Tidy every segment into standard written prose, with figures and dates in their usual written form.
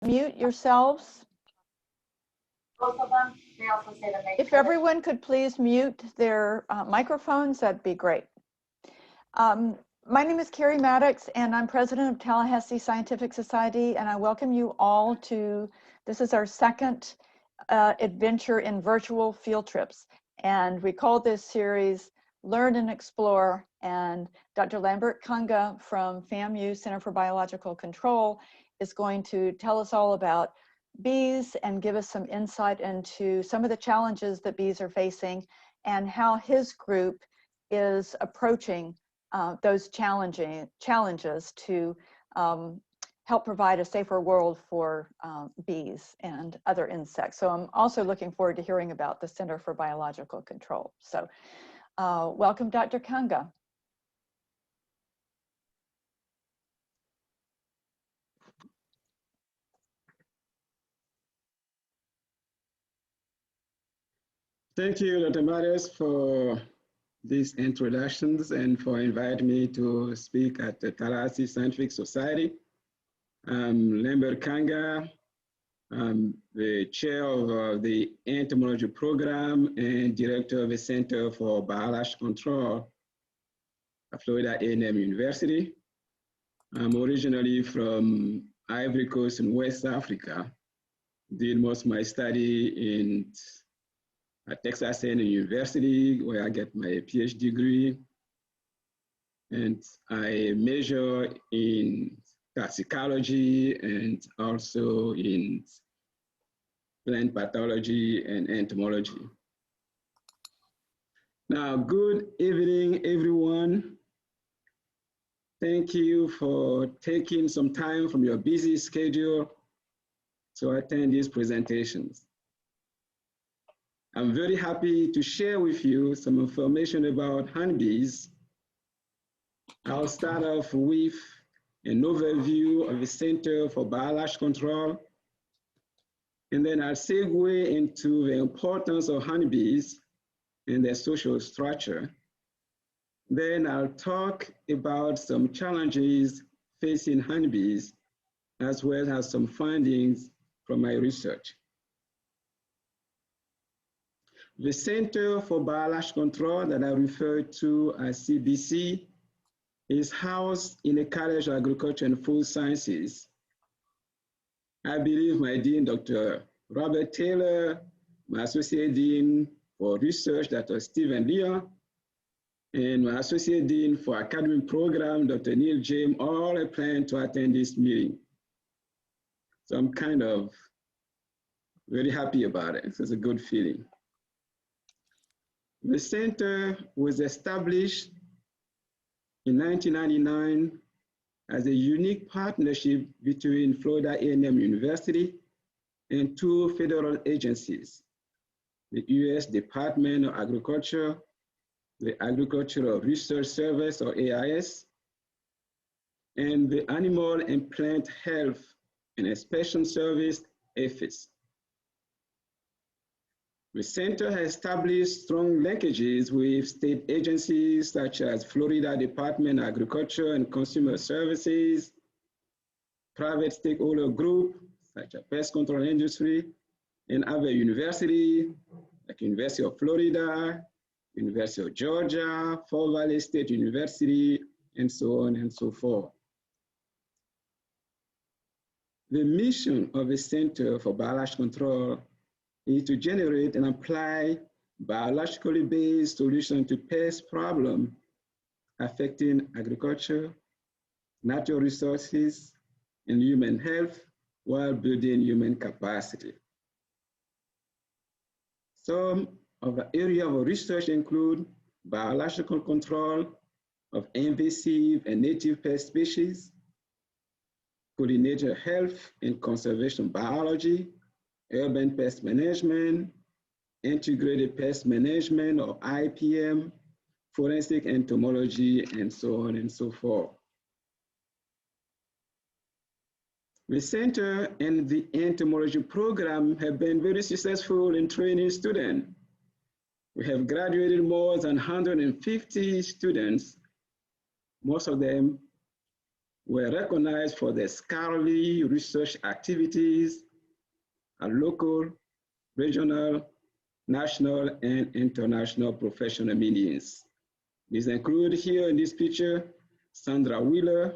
mute yourselves. Both of them. They also say to make If sure everyone could please mute their microphones, that'd be great. My name is Carrie Maddox, and I'm president of Tallahassee Scientific Society, and I welcome you all to, this is our second adventure in virtual field trips. And we call this series Learn and Explore, and Dr. Lambert Kanga from FAMU Center for Biological Control is going to tell us all about bees and give us some insight into some of the challenges that bees are facing and how his group is approaching those challenges to help provide a safer world for bees and other insects. So I'm also looking forward to hearing about the Center for Biological Control. So welcome, Dr. Kanga. Thank you, Dr. Maris, for these introductions and for inviting me to speak at the Tallahassee Scientific Society. I'm Lambert Kanga. I'm the chair of the entomology program and director of the Center for Biological Control at Florida A&M University. I'm originally from Ivory Coast in West Africa. Did most of my study at Texas A&M University, where I get my PhD degree. And I major in toxicology and also in plant pathology and entomology. Now, good evening, everyone. Thank you for taking some time from your busy schedule to attend these presentations. I'm very happy to share with you some information about honeybees. I'll start off with an overview of the Center for Biological Control, and then I'll segue into the importance of honeybees and their social structure. Then I'll talk about some challenges facing honeybees, as well as some findings from my research. The Center for Biological Control that I refer to as CBC is housed in the College of Agriculture and Food Sciences. I believe my dean, Dr. Robert Taylor, my associate dean for research, Dr. Stephen Leon, and my associate dean for academic program, Dr. Neil James, all are planning to attend this meeting. So I'm kind of very happy about it. It's a good feeling. The center was established in 1999 as a unique partnership between Florida A&M University and two federal agencies, the U.S. Department of Agriculture, the Agricultural Research Service, or ARS, and the Animal and Plant Health and Inspection Service, APHIS. The center has established strong linkages with state agencies such as Florida Department of Agriculture and Consumer Services, private stakeholder group such as Pest Control Industry, and other universities like University of Florida, University of Georgia, Fall Valley State University, and so on and so forth. The mission of the Center for Biological Control is to generate and apply biologically based solutions to pest problems affecting agriculture, natural resources, and human health while building human capacity. Some of the areas of research include biological control of invasive and native pest species, pollinator health and conservation biology, urban pest management, integrated pest management or IPM, forensic entomology, and so on and so forth. The center and the entomology program have been very successful in training students. We have graduated more than 150 students, most of them were recognized for their scholarly research activities at local, regional, national, and international professional meetings. These include here in this picture, Sandra Wheeler,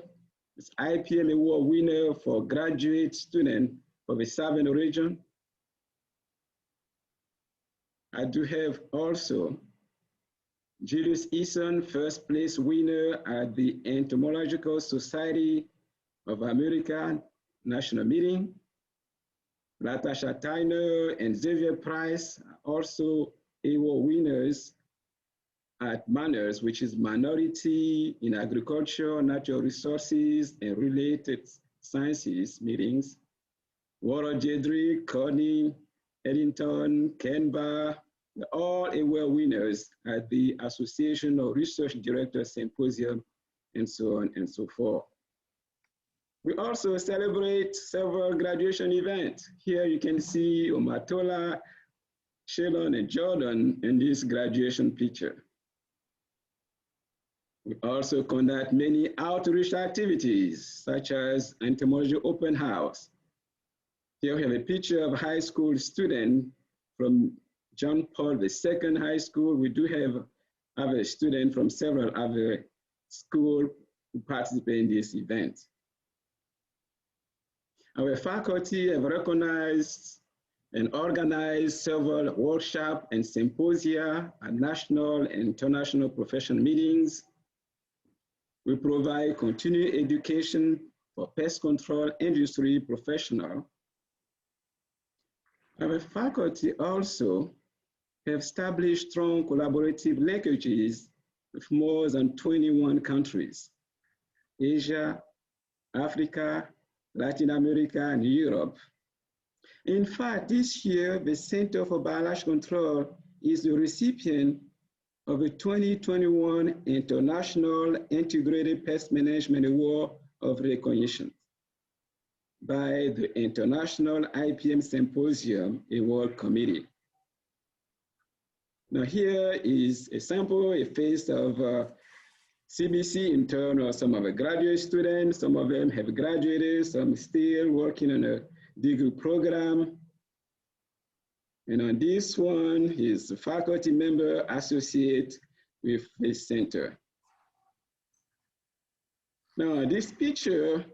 is IPM Award winner for graduate student of the Southern region. I do have also Julius Eason, first place winner at the Entomological Society of America National Meeting. Natasha Tyner and Xavier Price are also award winners at MANERS, which is Minority in Agriculture, Natural Resources, and Related Sciences meetings. Warren Jedrick, Connie, Eddington, Kenba, all award winners at the Association of Research Directors Symposium, and so on and so forth. We also celebrate several graduation events. Here you can see Omatola, Shalon, and Jordan in this graduation picture. We also conduct many outreach activities, such as Entomology Open House. Here we have a picture of a high school student from John Paul II High School. We do have other students from several other schools who participate in this event. Our faculty have recognized and organized several workshops and symposia at national and international professional meetings. We provide continuing education for pest control industry professionals. Our faculty also have established strong collaborative linkages with more than 21 countries, Asia, Africa, Latin America, and Europe. In fact, this year, the Center for Biological Control is the recipient of the 2021 International Integrated Pest Management Award of Recognition by the International IPM Symposium Award Committee. Now here is a sample, a face of CBC intern or some of the graduate students. Some of them have graduated, some still working on a degree program. And on this one, he's a faculty member associate with the center. Now this picture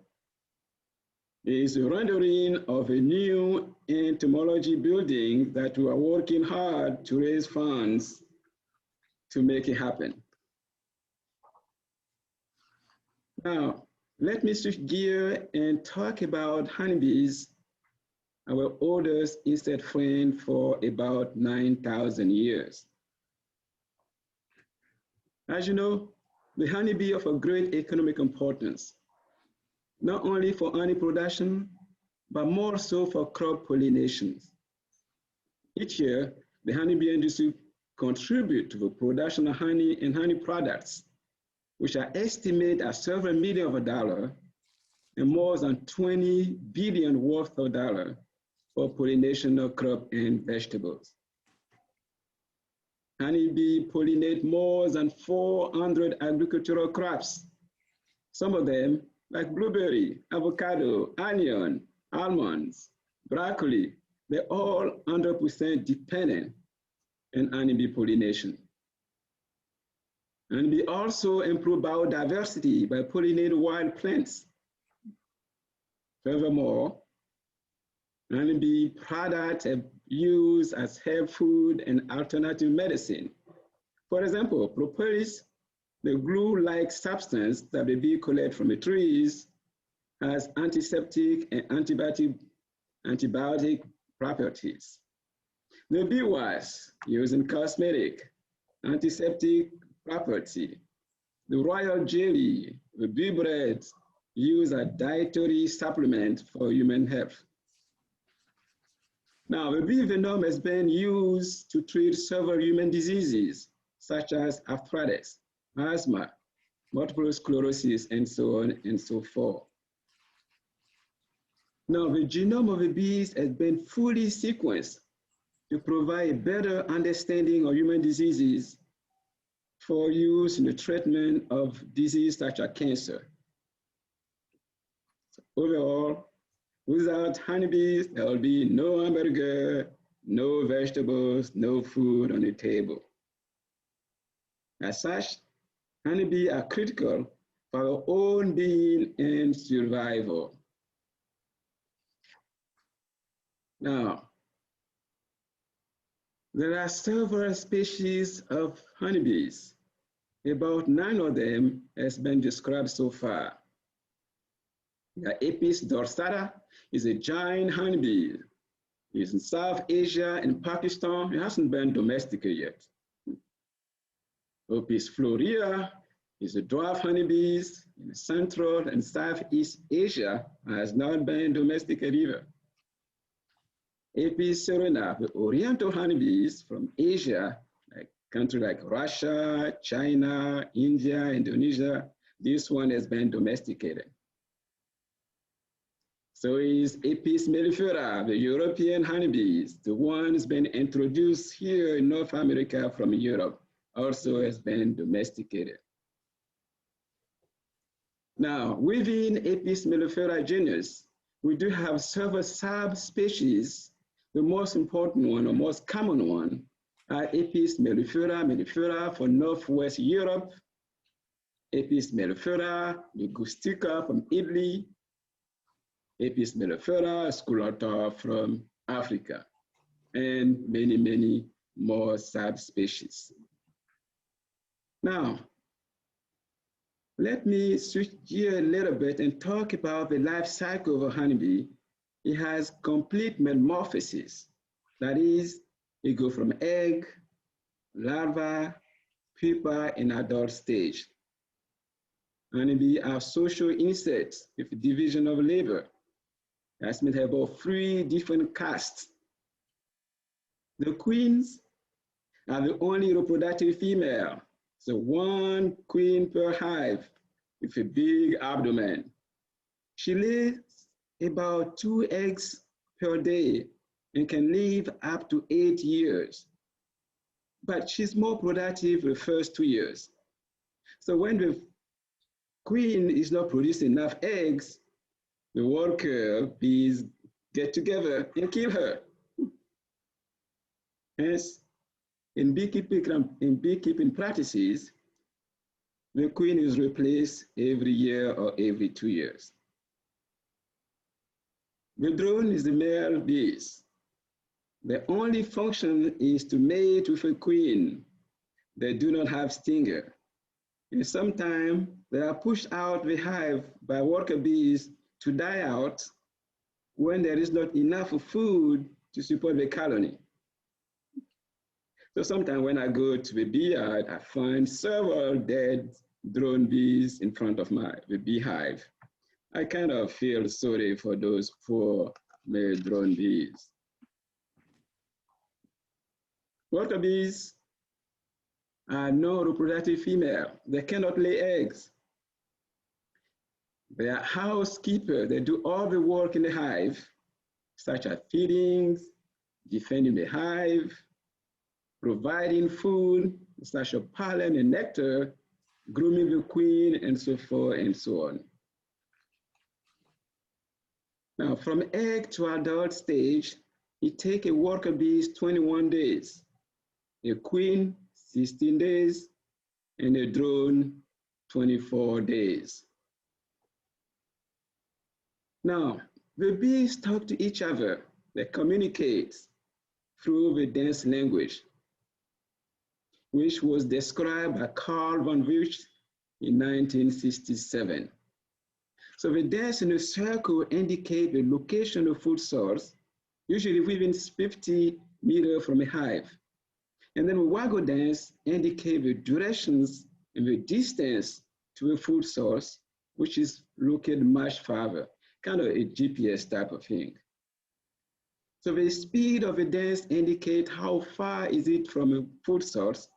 is a rendering of a new entomology building that we are working hard to raise funds to make it happen. Now, let me switch gear and talk about honeybees, our oldest insect friend for about 9,000 years. As you know, the honeybee of a great economic importance, not only for honey production, but more so for crop pollination. Each year, the honeybee industry contributes to the production of honey and honey products, which are estimated at several million of dollars and more than 20 billion worth of dollars for pollination of crop and vegetables. Honeybee pollinate more than 400 agricultural crops. Some of them, like blueberry, avocado, onion, almonds, broccoli, they're all 100% dependent on honeybee pollination. And we also improve biodiversity by pollinating wild plants. Furthermore, honeybee products are used as herb food and alternative medicine. For example, propolis, the glue-like substance that the bee collects from the trees, has antiseptic and antibiotic properties. The bee wax used in cosmetic, antiseptic property. The royal jelly, the bee bread, used as dietary supplement for human health. Now, the bee venom has been used to treat several human diseases, such as arthritis, asthma, multiple sclerosis, and so on and so forth. Now, the genome of the bees has been fully sequenced to provide a better understanding of human diseases for use in the treatment of diseases such as cancer. overall, without honeybees, there will be no hamburger, no vegetables, no food on the table. As such, honeybees are critical for our own being and survival. Now, there are several species of honeybees. About 9 of them has been described so far. The Apis dorsata is a giant honeybee. It's in South Asia and Pakistan. It hasn't been domesticated yet. Apis florea is a dwarf honeybees in Central and Southeast Asia, has not been domesticated either. Apis cerana, the oriental honeybees from Asia, like countries like Russia, China, India, Indonesia, this one has been domesticated. So is Apis mellifera, the European honeybees, the one has been introduced here in North America from Europe, also has been domesticated. Now, within Apis mellifera genus, we do have several subspecies. The most important one, or most common one, are Apis mellifera for Northwest Europe, Apis mellifera ligustica from Italy, Apis mellifera sculata from Africa, and many, many more subspecies. Now, let me switch gear a little bit and talk about the life cycle of a honeybee. It has complete metamorphosis. That is, it goes from egg, larva, pupa, and adult stage. Honeybees are social insects with division of labor. That means have about 3 different castes. The queens are the only reproductive female. So 1 queen per hive with a big abdomen. She lays about 2 eggs per day and can live up to 8 years. But she's more productive the first 2 years. So when the queen is not producing enough eggs, the worker bees get together and kill her. Hence, in beekeeping practices, the queen is replaced every year or every 2 years. The drone is the male bees. The only function is to mate with a queen. They do not have stinger. And sometimes they are pushed out the hive by worker bees to die out when there is not enough food to support the colony. So sometimes when I go to the bee yard, I find several dead drone bees in front of the beehive. I kind of feel sorry for those poor male drone bees. Worker bees are non-reproductive female. They cannot lay eggs. They are housekeepers. They do all the work in the hive, such as feedings, defending the hive, providing food, such as pollen and nectar, grooming the queen, and so forth and so on. Now, from egg to adult stage, it takes a worker bee 21 days, a queen 16 days, and a drone 24 days. Now, the bees talk to each other. They communicate through the dance language, which was described by Carl von Wüst in 1967. So the dance in a circle indicates the location of food source, usually within 50 meters from a hive. And then the Waggle Dance indicates the directions and the distance to a food source, which is located much farther, kind of a GPS type of thing. So the speed of the dance indicates how far is it from a food source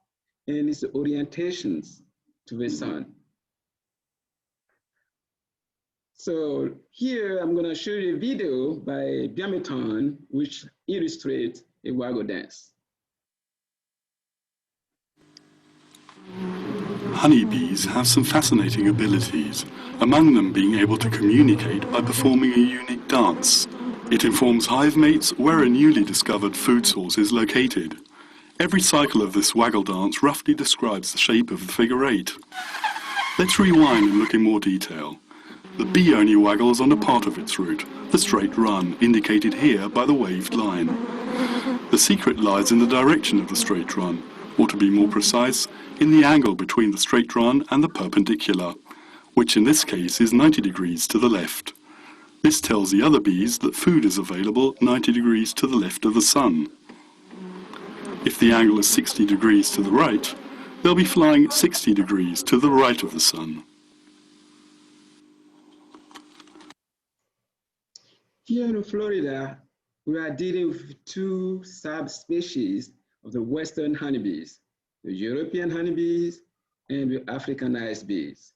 and its orientations to the sun. So here I'm going to show you a video by Benson, which illustrates a Waggle Dance. Honeybees have some fascinating abilities, among them being able to communicate by performing a unique dance. It informs hive mates where a newly discovered food source is located. Every cycle of this waggle dance roughly describes the shape of the figure 8. Let's rewind and look in more detail. The bee only waggles on a part of its route, the straight run, indicated here by the waved line. The secret lies in the direction of the straight run, or to be more precise, in the angle between the straight run and the perpendicular, which in this case is 90 degrees to the left. This tells the other bees that food is available 90 degrees to the left of the sun. If the angle is 60 degrees to the right, they'll be flying 60 degrees to the right of the sun. Here in Florida, we are dealing with two subspecies of the Western honeybees, the European honeybees and the Africanized bees.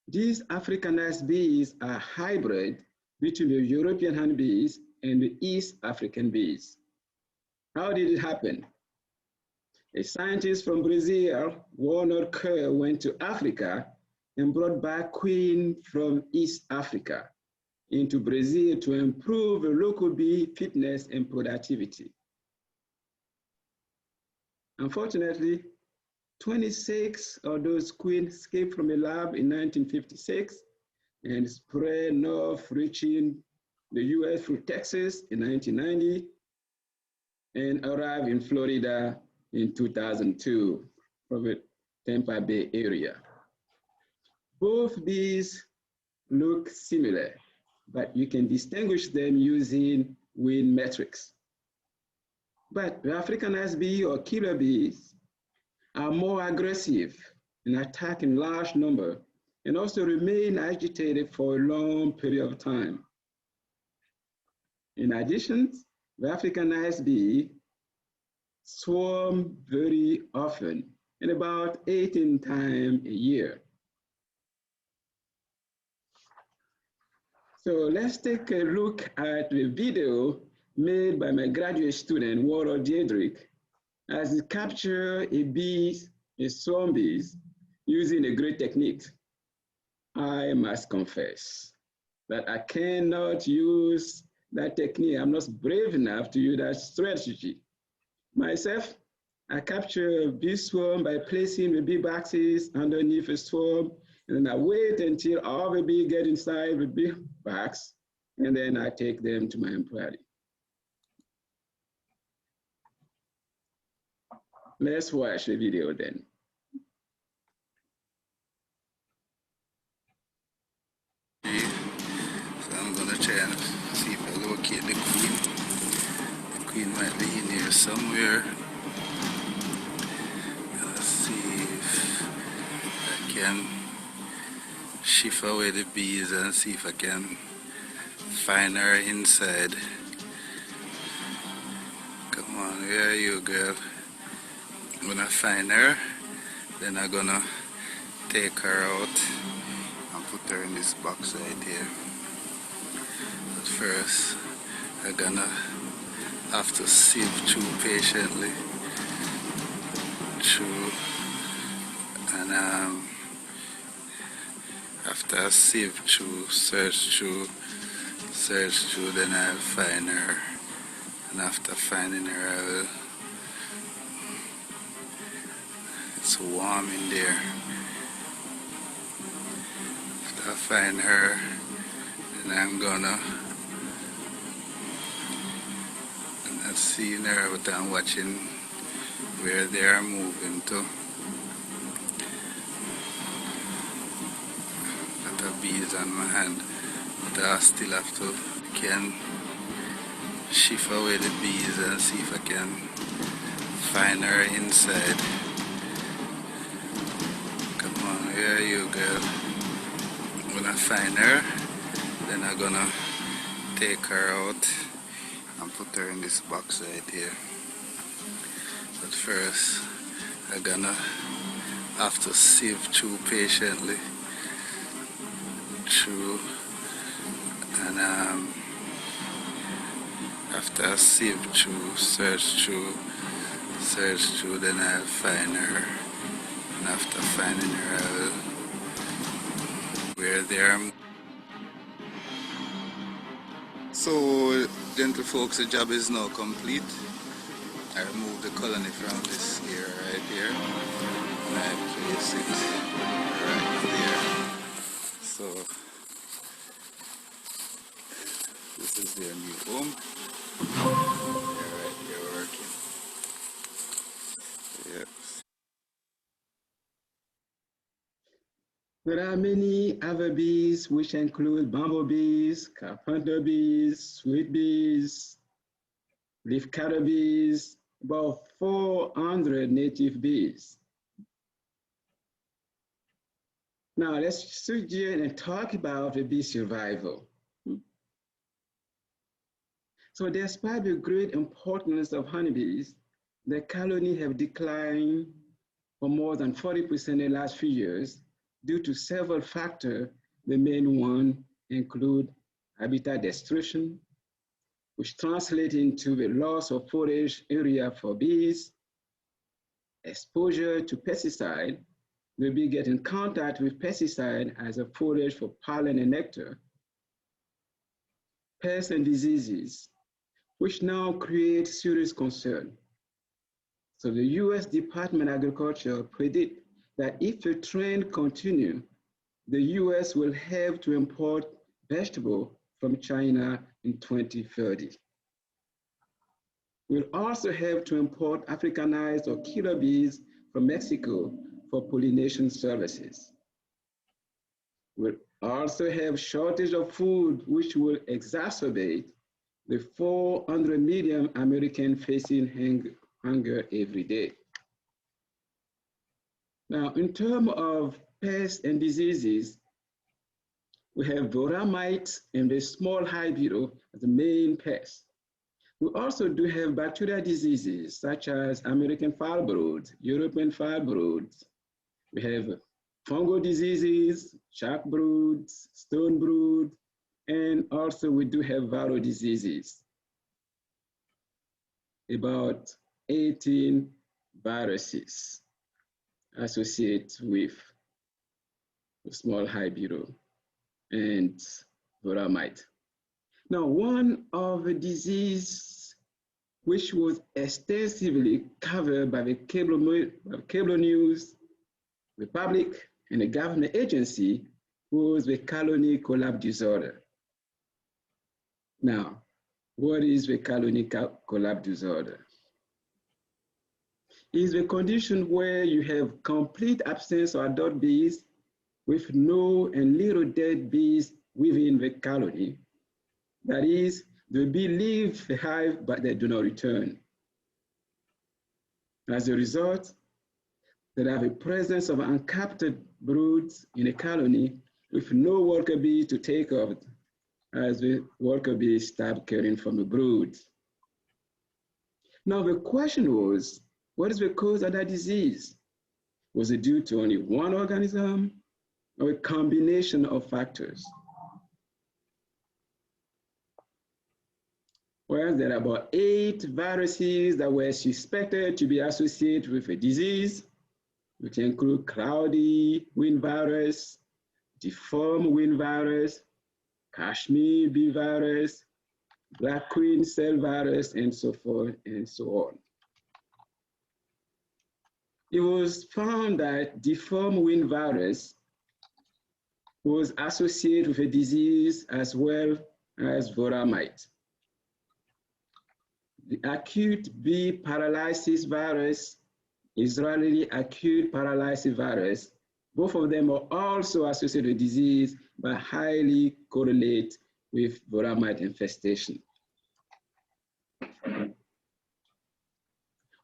These Africanized bees are hybrid between the European honeybees and the East African bees. How did it happen? A scientist from Brazil, Warner Kerr, went to Africa and brought back queen from East Africa into Brazil to improve the local bee fitness and productivity. Unfortunately, 26 of those queens escaped from a lab in 1956 and spread north, reaching the US through Texas in 1990 and arrived in Florida in 2002 from the Tampa Bay area. Both bees look similar, but you can distinguish them using wing metrics. But the Africanized bee or killer bees are more aggressive and attack in large number and also remain agitated for a long period of time. In addition, the Africanized bee swarm very often, and about 18 times a year. So let's take a look at the video made by my graduate student, Walter Diedrich, as he captured a swarm bees using a great technique. I must confess that I cannot use that technique. I'm not brave enough to use that strategy. Myself, I capture a bee swarm by placing the bee boxes underneath a swarm, and then I wait until all the bees get inside the bee box, and then I take them to my employee. Let's watch the video then. So I'm gonna try and see if I locate the queen. The queen might be in here somewhere. Let's see if I can shift away the bees and see if I can find her inside. Come on, where are you, girl? When I find her, then I'm gonna take her out and put her in this box right here. But first, I'm gonna have to sift through patiently and after I sift through, search through, then I'll find her, and after finding her I will. It's warm in there. After I find her, then I'm gonna, I'm not seeing her, but I'm watching where they are moving to. Got a bees on my hand, but I still have to can shift away the bees and see if I can find her inside. Where are you, girl? When I find her, then I'm gonna take her out and put her in this box right here. But first, I'm gonna have to sift through patiently and after I sift through, search through, then I'll find her. And after finding her, we're there. So, gentle folks, the job is now complete. I removed the colony from this here, right here, and I place it right there. So, this is their new home. They're right here working. Yep. There are many other bees, which include bumblebees, carpenter bees, sweet bees, leafcutter bees, about 400 native bees. Now let's switch gears and talk about the bee survival. So despite the great importance of honeybees, the colony have declined for more than 40% in the last few years due to several factors. The main one include habitat destruction, which translates into the loss of forage area for bees, exposure to pesticide. The bee get in contact with pesticide as a forage for pollen and nectar. Pests and diseases, which now create serious concern. So the US Department of Agriculture predict that if the trend continues, the US will have to import vegetables from China in 2030. We'll also have to import Africanized or killer bees from Mexico for pollination services. We'll also have shortage of food, which will exacerbate the 400 million Americans facing hunger every day. Now, in terms of pests and diseases, we have Varroa mites and the small hive beetle as the main pests. We also do have bacterial diseases such as American foulbrood, European foulbrood. We have fungal diseases, shark broods, stone brood, and also we do have viral diseases. About 18 viruses associated with the small hive beetle and Varroa mite. Now, one of the disease which was extensively covered by the cable news, the public, and the government agency was the colony collapse disorder. Now, what is the colony collapse disorder? It's a condition where you have complete absence of adult bees with no and little dead bees within the colony. That is, the bee leave the hive, but they do not return. As a result, there are the presence of uncaptured broods in a colony with no worker bee to take over as the worker bees stop caring for the broods. Now the question was, what is the cause of that disease? Was it due to only one organism or a combination of factors? Well, there are about 8 viruses that were suspected to be associated with a disease, which include cloudy wind virus, deformed wind virus, Kashmir bee virus, black queen cell virus, and so forth and so on. It was found that deformed wind virus was associated with a disease as well as Varroa mite. The acute bee paralysis virus, Israeli acute paralysis virus, both of them are also associated with disease, but highly correlate with Varroa mite infestation.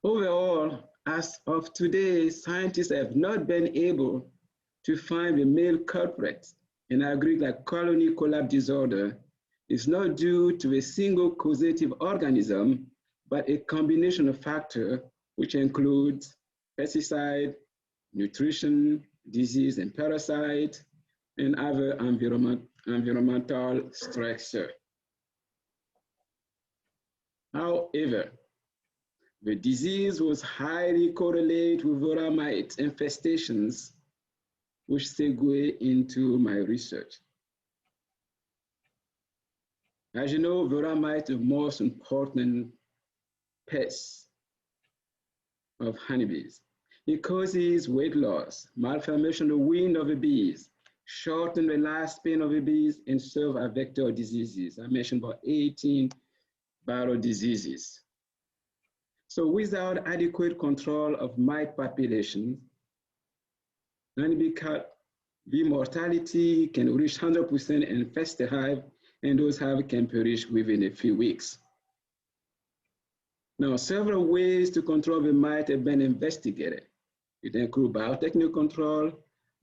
Overall, as of today, scientists have not been able to find the male culprit and agree that colony collapse disorder is not due to a single causative organism, but a combination of factors which includes pesticide, nutrition, disease and parasite, and other environmental stressors. However, The disease was highly correlated with varroa mite infestations, which segue into my research. As you know, varroa mite is the most important pest of honeybees. It causes weight loss, malformation of the wing of the bees, shorten the lifespan of the bees, and serve as vector diseases. I mentioned about 18 viral diseases. So without adequate control of mite population, honeybee mortality can reach 100% and infest the hive, and those hives can perish within a few weeks. Now, several ways to control the mite have been investigated. It includes biotechnical control,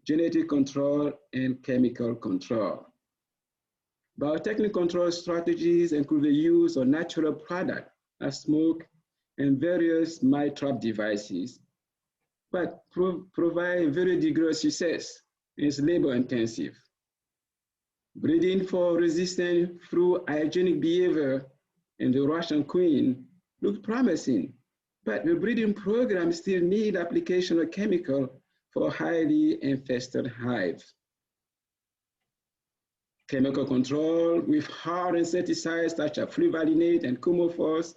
genetic control, and chemical control. Biotechnical control strategies include the use of natural products like smoke and various mite trap devices, but provide very degree of success. It's labor intensive. Breeding for resistance through hygienic behavior in the Russian queen looked promising, but the breeding program still need application of chemical for highly infested hives. Chemical control with hard insecticides such as fluvalinate and coumaphos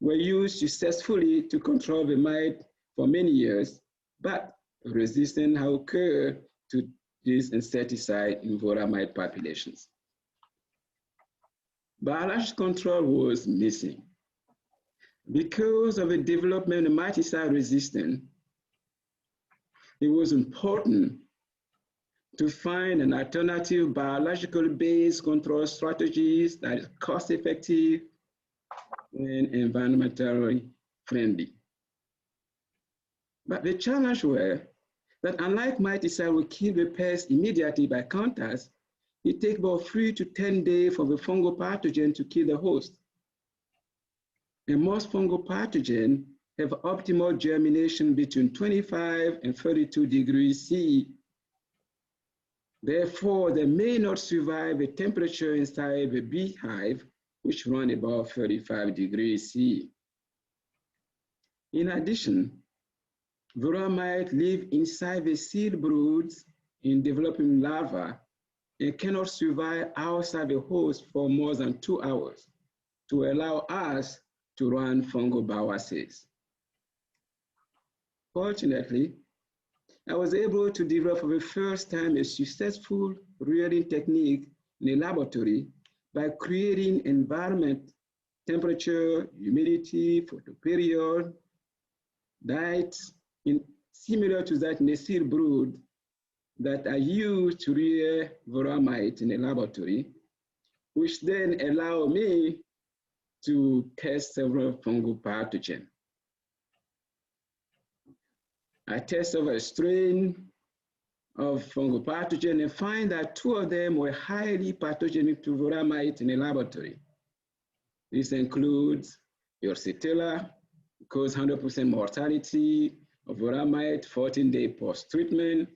were used successfully to control the mite for many years, but resistance has occurred to this insecticide in varroa mite populations. Biological control was missing. Because of the development of miticide resistance, it was important to find an alternative biological-based control strategies that is cost-effective and environmentally friendly. But the challenge was that unlike miticide will kill the pest immediately by contact, it takes about 3 to 10 days for the fungal pathogen to kill the host. And most fungal pathogens have optimal germination between 25 and 32 degrees C. Therefore, they may not survive the temperature inside the beehive, which run about 35 degrees C. In addition, varroa mite live inside the seed broods in developing larvae and cannot survive outside the host for more than 2 hours to allow us to run fungal bioassays. Fortunately, I was able to develop for the first time a successful rearing technique in a laboratory by creating environment, temperature, humidity, photoperiod, diet, similar to that in a seed brood that are used to rear varroa mite in a laboratory, which then allow me to test several fungal pathogens. I test over a strain of fungal pathogen and find that 2 of them were highly pathogenic to varroa mite in a laboratory. This includes Yorsitella, cause 100% mortality of varroa mite 14-day post-treatment,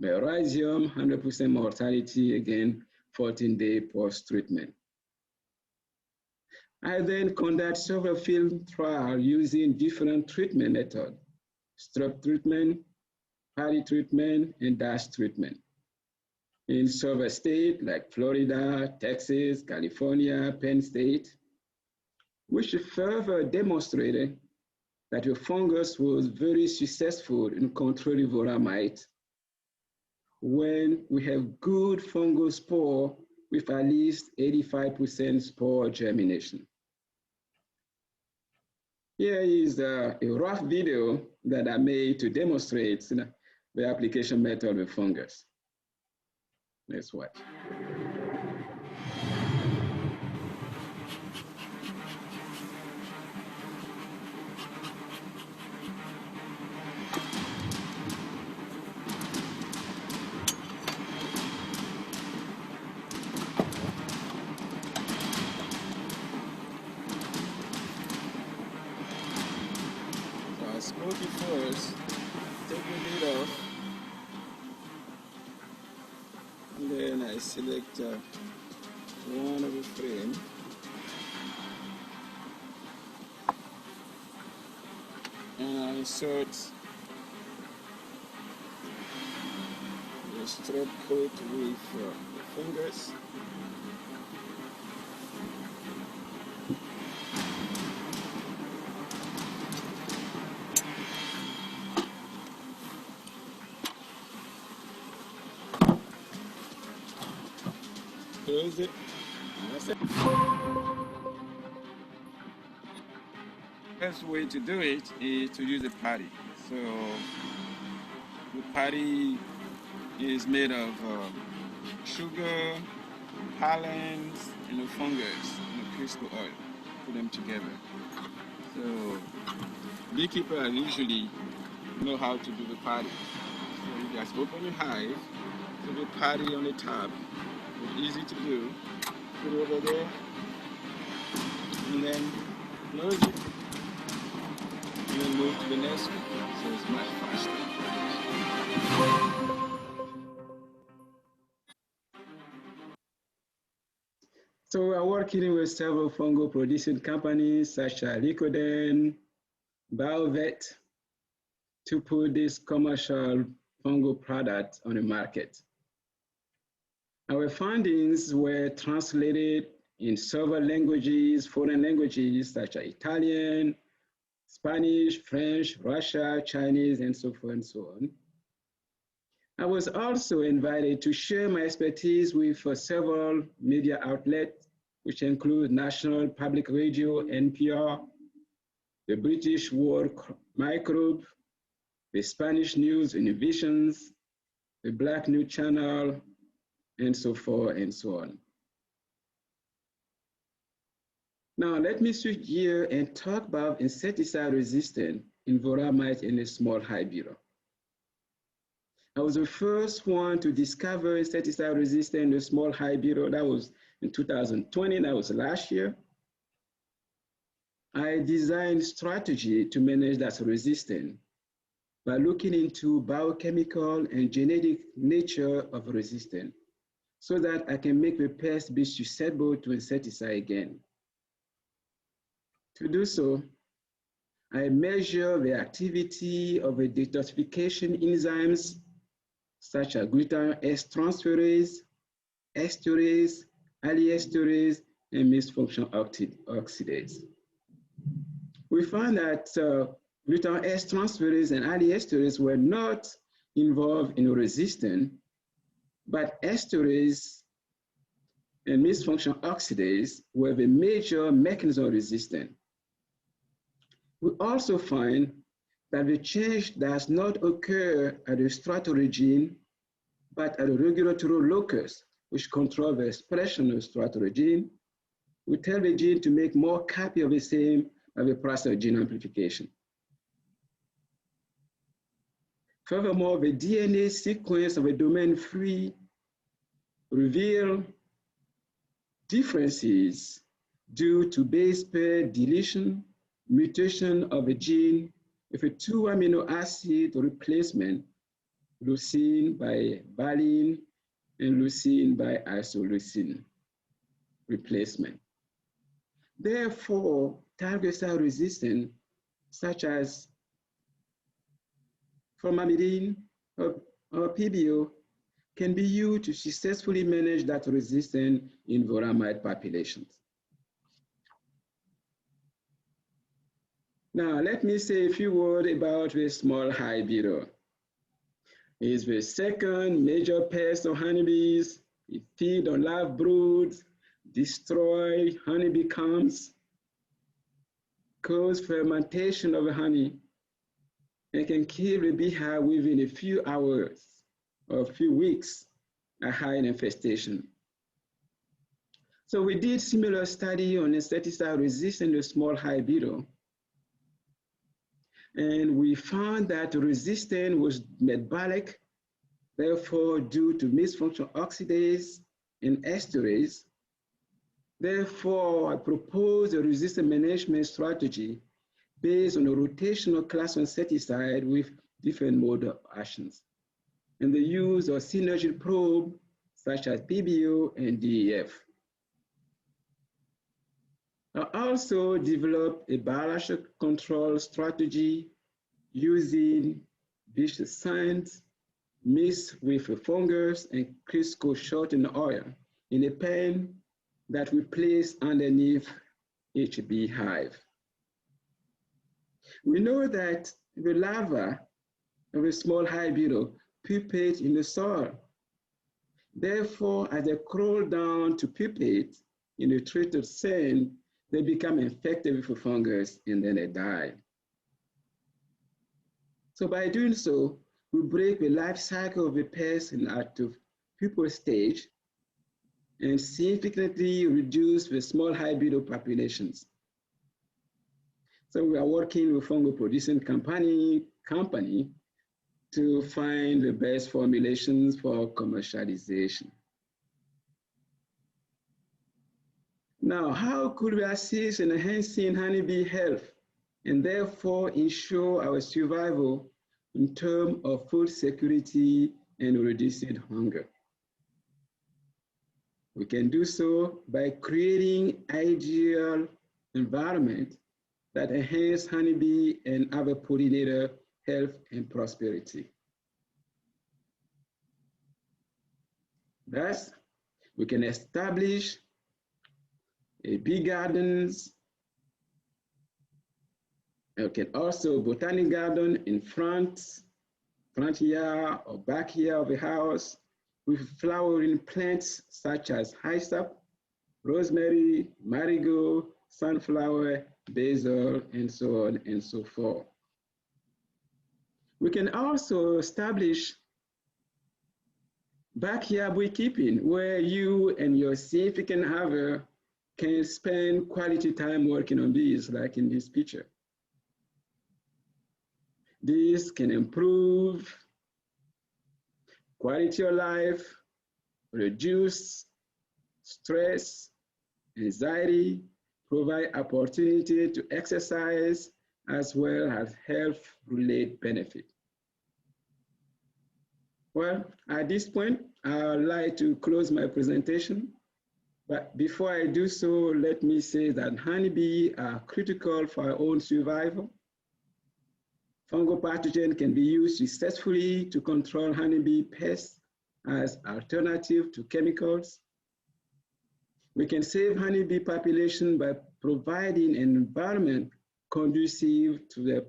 Merasium, 100% mortality, again, 14-day post-treatment. I then conduct several field trials using different treatment methods, strep treatment, paddy treatment, and dash treatment. In several states like Florida, Texas, California, Penn State, which further demonstrated that the fungus was very successful in controlling varroa mite when we have good fungal spore with at least 85% spore germination. Here is a rough video that I made to demonstrate the application method of fungus. Let's watch. Smoke it first, take the lid off, and then I select one of the frame. and I insert the strep coat with the fungus. Close it. That's it. Best way to do it is to use a patty. So the patty is made of sugar, pollens, and the fungus, and the crystal oil. Put them together. So beekeepers usually know how to do the patty. So you just open your hive, put the patty on the top. It's easy to do. Put it over there, and then close it, and then move to the next one. So it's much faster. So we are working with several fungal producing companies such as Licoden, Biovet, to put this commercial fungal product on the market. Our findings were translated in several languages, foreign languages such as Italian, Spanish, French, Russian, Chinese, and so forth and so on. I was also invited to share my expertise with several media outlets, which include National Public Radio, NPR, the British World Microbe, the Spanish News Innovations, the Black News Channel, and so forth and so on. Now, let me switch gear and talk about insecticide resistant environment in a small hive beetle. I was the first one to discover insecticide resistant in a small hive beetle. That was in 2020, that was last year. I designed strategy to manage that resistance by looking into biochemical and genetic nature of resistance so that I can make the pest be susceptible to insecticide again. To do so, I measure the activity of the detoxification enzymes such as glutamate S transferase, esterase, alyesterase, and misfunction oxidase. We found that glutamate S transferase and alyesterase were not involved in resistance, but esterase and misfunction oxidase were the major mechanism of resistance. We also find that the change does not occur at the stratoregene, but at the regulatory locus, which control the expression of stratoregene. We tell the gene to make more copy of the same of the process of gene amplification. Furthermore, the DNA sequence of a domain 3 reveal differences due to base pair deletion, mutation of a gene with a 2 amino acid replacement, leucine by valine and leucine by isoleucine replacement. Therefore, target cell resistance, such as formamidine or PBO, can be used to successfully manage that resistance in voramide populations. Now, let me say a few words about the small hive beetle. It is the second major pest of honeybees. It feeds on larval broods, destroy honeybee combs, cause fermentation of the honey, and can kill the beehive within a few hours or a few weeks at high infestation. So we did similar study on insecticide resistant to small hive beetle. And we found that resistance was metabolic, therefore due to misfunction oxidase and esterase. Therefore, I proposed a resistance management strategy based on a rotational class of insecticide with different mode of actions, and the use of synergy probe such as PBO and DEF. I also developed a biological control strategy using vicious scents mixed with a fungus and Crisco shortened oil in a pan that we place underneath each beehive. We know that the larva of a small hive beetle pupate in the soil. Therefore, as they crawl down to pupate in the treated sand, they become infected with a fungus and then they die. So by doing so, we break the life cycle of the pest in active pupal stage and significantly reduce the small hive beetle populations. So we are working with fungal producing company to find the best formulations for commercialization. Now, how could we assist in enhancing honeybee health and therefore ensure our survival in terms of food security and reducing hunger? We can do so by creating ideal environment that enhance honeybee and other pollinator health and prosperity. Thus, we can establish bee gardens. We can also botanic garden in front yard or backyard of the house with flowering plants such as hyssop, rosemary, marigold, sunflower, basil, and so on and so forth. We can also establish backyard beekeeping where you and your significant other can spend quality time working on bees, like in this picture. This can improve quality of life, reduce stress, anxiety, provide opportunity to exercise, as well as health-related benefit. Well, at this point, I would like to close my presentation. But before I do so, let me say that honeybees are critical for our own survival. Fungal pathogen can be used successfully to control honeybee pests as alternative to chemicals. We can save honeybee population by providing an environment conducive to their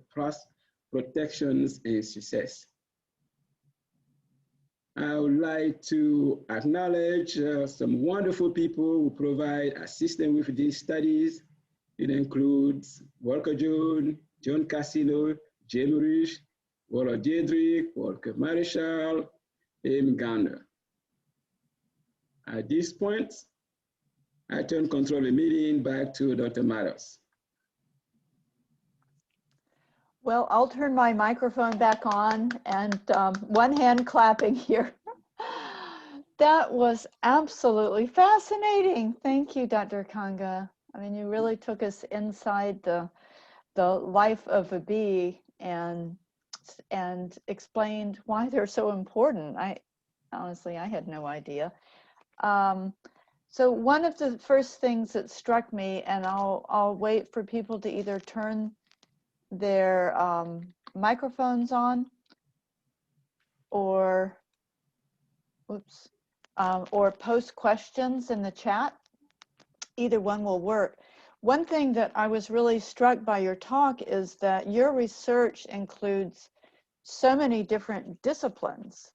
protections and success. I would like to acknowledge some wonderful people who provide assistance with these studies. It includes Walker John Cassino, Jim Rich, Walter Diedrich, Walker Marischal, and Gander. At this point, I turn control of the meeting back to Dr. Matos. Well, I'll turn my microphone back on and one hand clapping here. That was absolutely fascinating. Thank you, Dr. Kanga. I mean, you really took us inside the life of a bee and explained why they're so important. Honestly, I had no idea. So one of the first things that struck me, and I'll wait for people to either turn their microphones on or post questions in the chat. Either one will work. One thing that I was really struck by your talk is that your research includes so many different disciplines.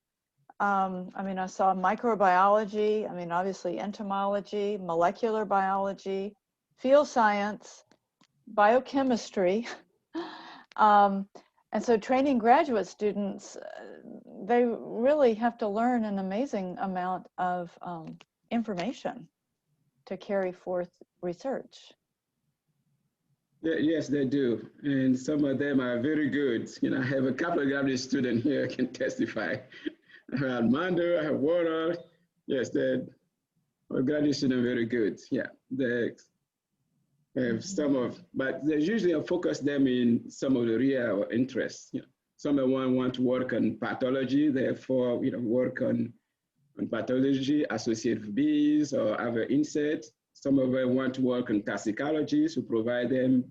I mean, I saw microbiology, I mean, obviously entomology, molecular biology, field science, biochemistry. And so training graduate students, they really have to learn an amazing amount of information to carry forth research. Yes, they do. And some of them are very good. You know, I have a couple of graduate students here can testify. I have Armando, I have Warner. Yes, they're graduate students are very good. Yeah, they have some of, but they usually focus them in some of the real interests. You know, some of them want to work on pathology, therefore, you know, work on pathology associated with bees or other insects. Some of them want to work on toxicology to provide them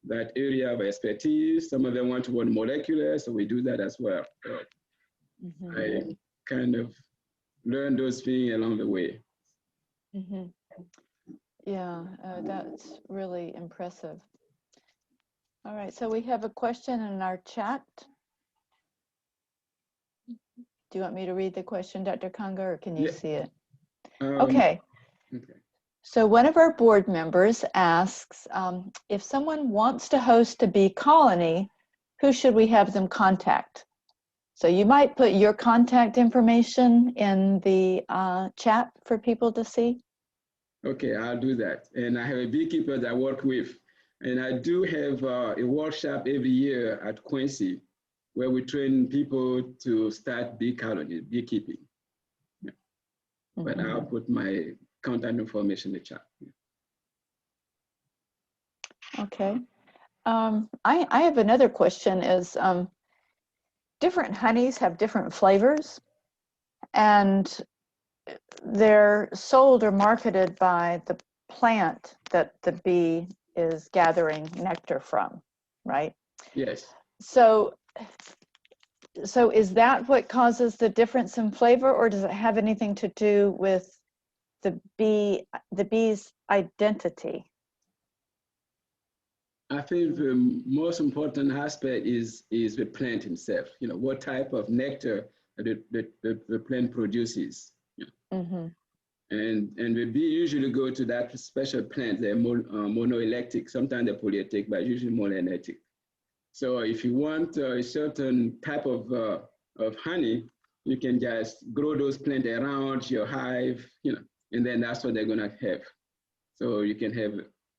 that area of expertise. Some of them want to work molecular, so we do that as well. So I kind of learned those things along the way. Yeah, that's really impressive. All right, so we have a question in our chat. Do you want me to read the question, Dr. Kanga, or can you see it? Okay. So one of our board members asks, if someone wants to host a bee colony, who should we have them contact? So you might put your contact information in the chat for people to see. Okay, I'll do that. And I have a beekeeper that I work with. And I do have a workshop every year at Quincy where we train people to start bee colony, beekeeping. Yeah. But I'll put my contact information in the chat. Okay. I have another question is, different honeys have different flavors, and they're sold or marketed by the plant that the bee is gathering nectar from, right? Yes. So is that what causes the difference in flavor, or does it have anything to do with the bee's identity? I think the most important aspect is the plant himself. You know, what type of nectar the plant produces. And the bee usually go to that special plant. They're monoelectric. Sometimes they're polyetic, but usually monoelectric. So if you want a certain type of honey, you can just grow those plants around your hive, you know, and then that's what they're gonna have. So you can have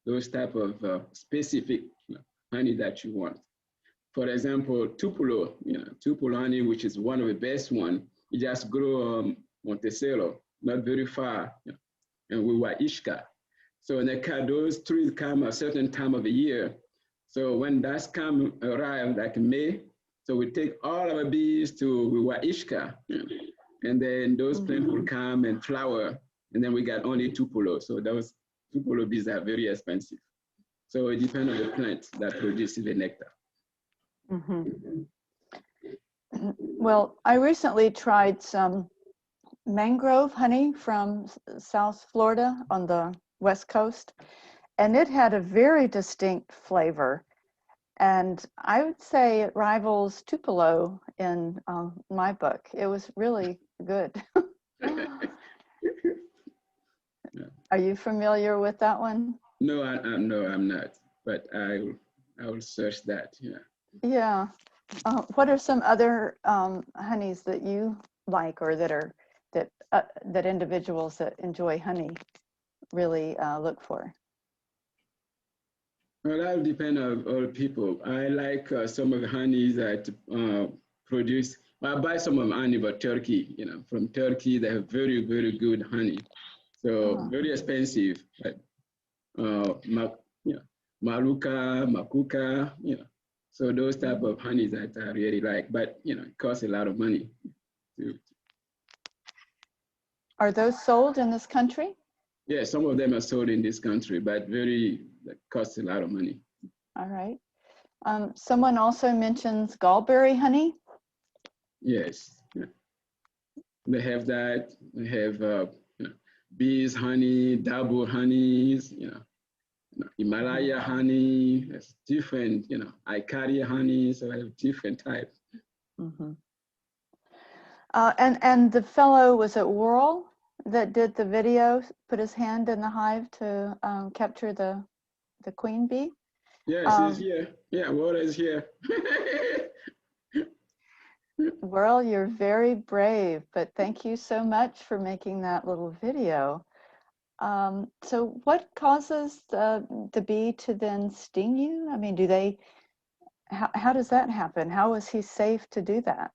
those type of specific honey that you want. For example, Tupelo, Tupelo honey, which is one of the best one, you just grow Monticello, not very far, and we were Ishka. So those trees come a certain time of the year. So when that's arrive, like May, so we take all our bees to Ishka, and then those plants will come and flower, and then we got only Tupelo. So those Tupelo bees are very expensive. So it depends on the plant that produces the nectar. Well, I recently tried some mangrove honey from South Florida on the West Coast, and it had a very distinct flavor. And I would say it rivals Tupelo in my book. It was really good. Are you familiar with that one? No, I'm not, but I will search that. Yeah. What are some other honeys that you like, or that individuals that enjoy honey really look for? Well, that will depend on all people. I like some of the honeys that produce. I buy some of honey from Turkey. From Turkey, they have very, very good honey. So very expensive, but Maruka, Makuka, so those type of honeys that I really like, but it costs a lot of money. Are those sold in this country? Yeah, some of them are sold in this country, but that costs a lot of money. All right. Someone also mentions gallberry honey. Yes, they have that. They have bees honey, double honeys, Himalaya honey. There's different, Icaria honey. So I have different types. And the fellow, was it Worrell, that did the video, put his hand in the hive to capture the queen bee? Yes, he's here. Yeah, Worrell is here. Worrell, you're very brave, but thank you so much for making that little video. So what causes the bee to then sting you? I mean, how does that happen? How is he safe to do that?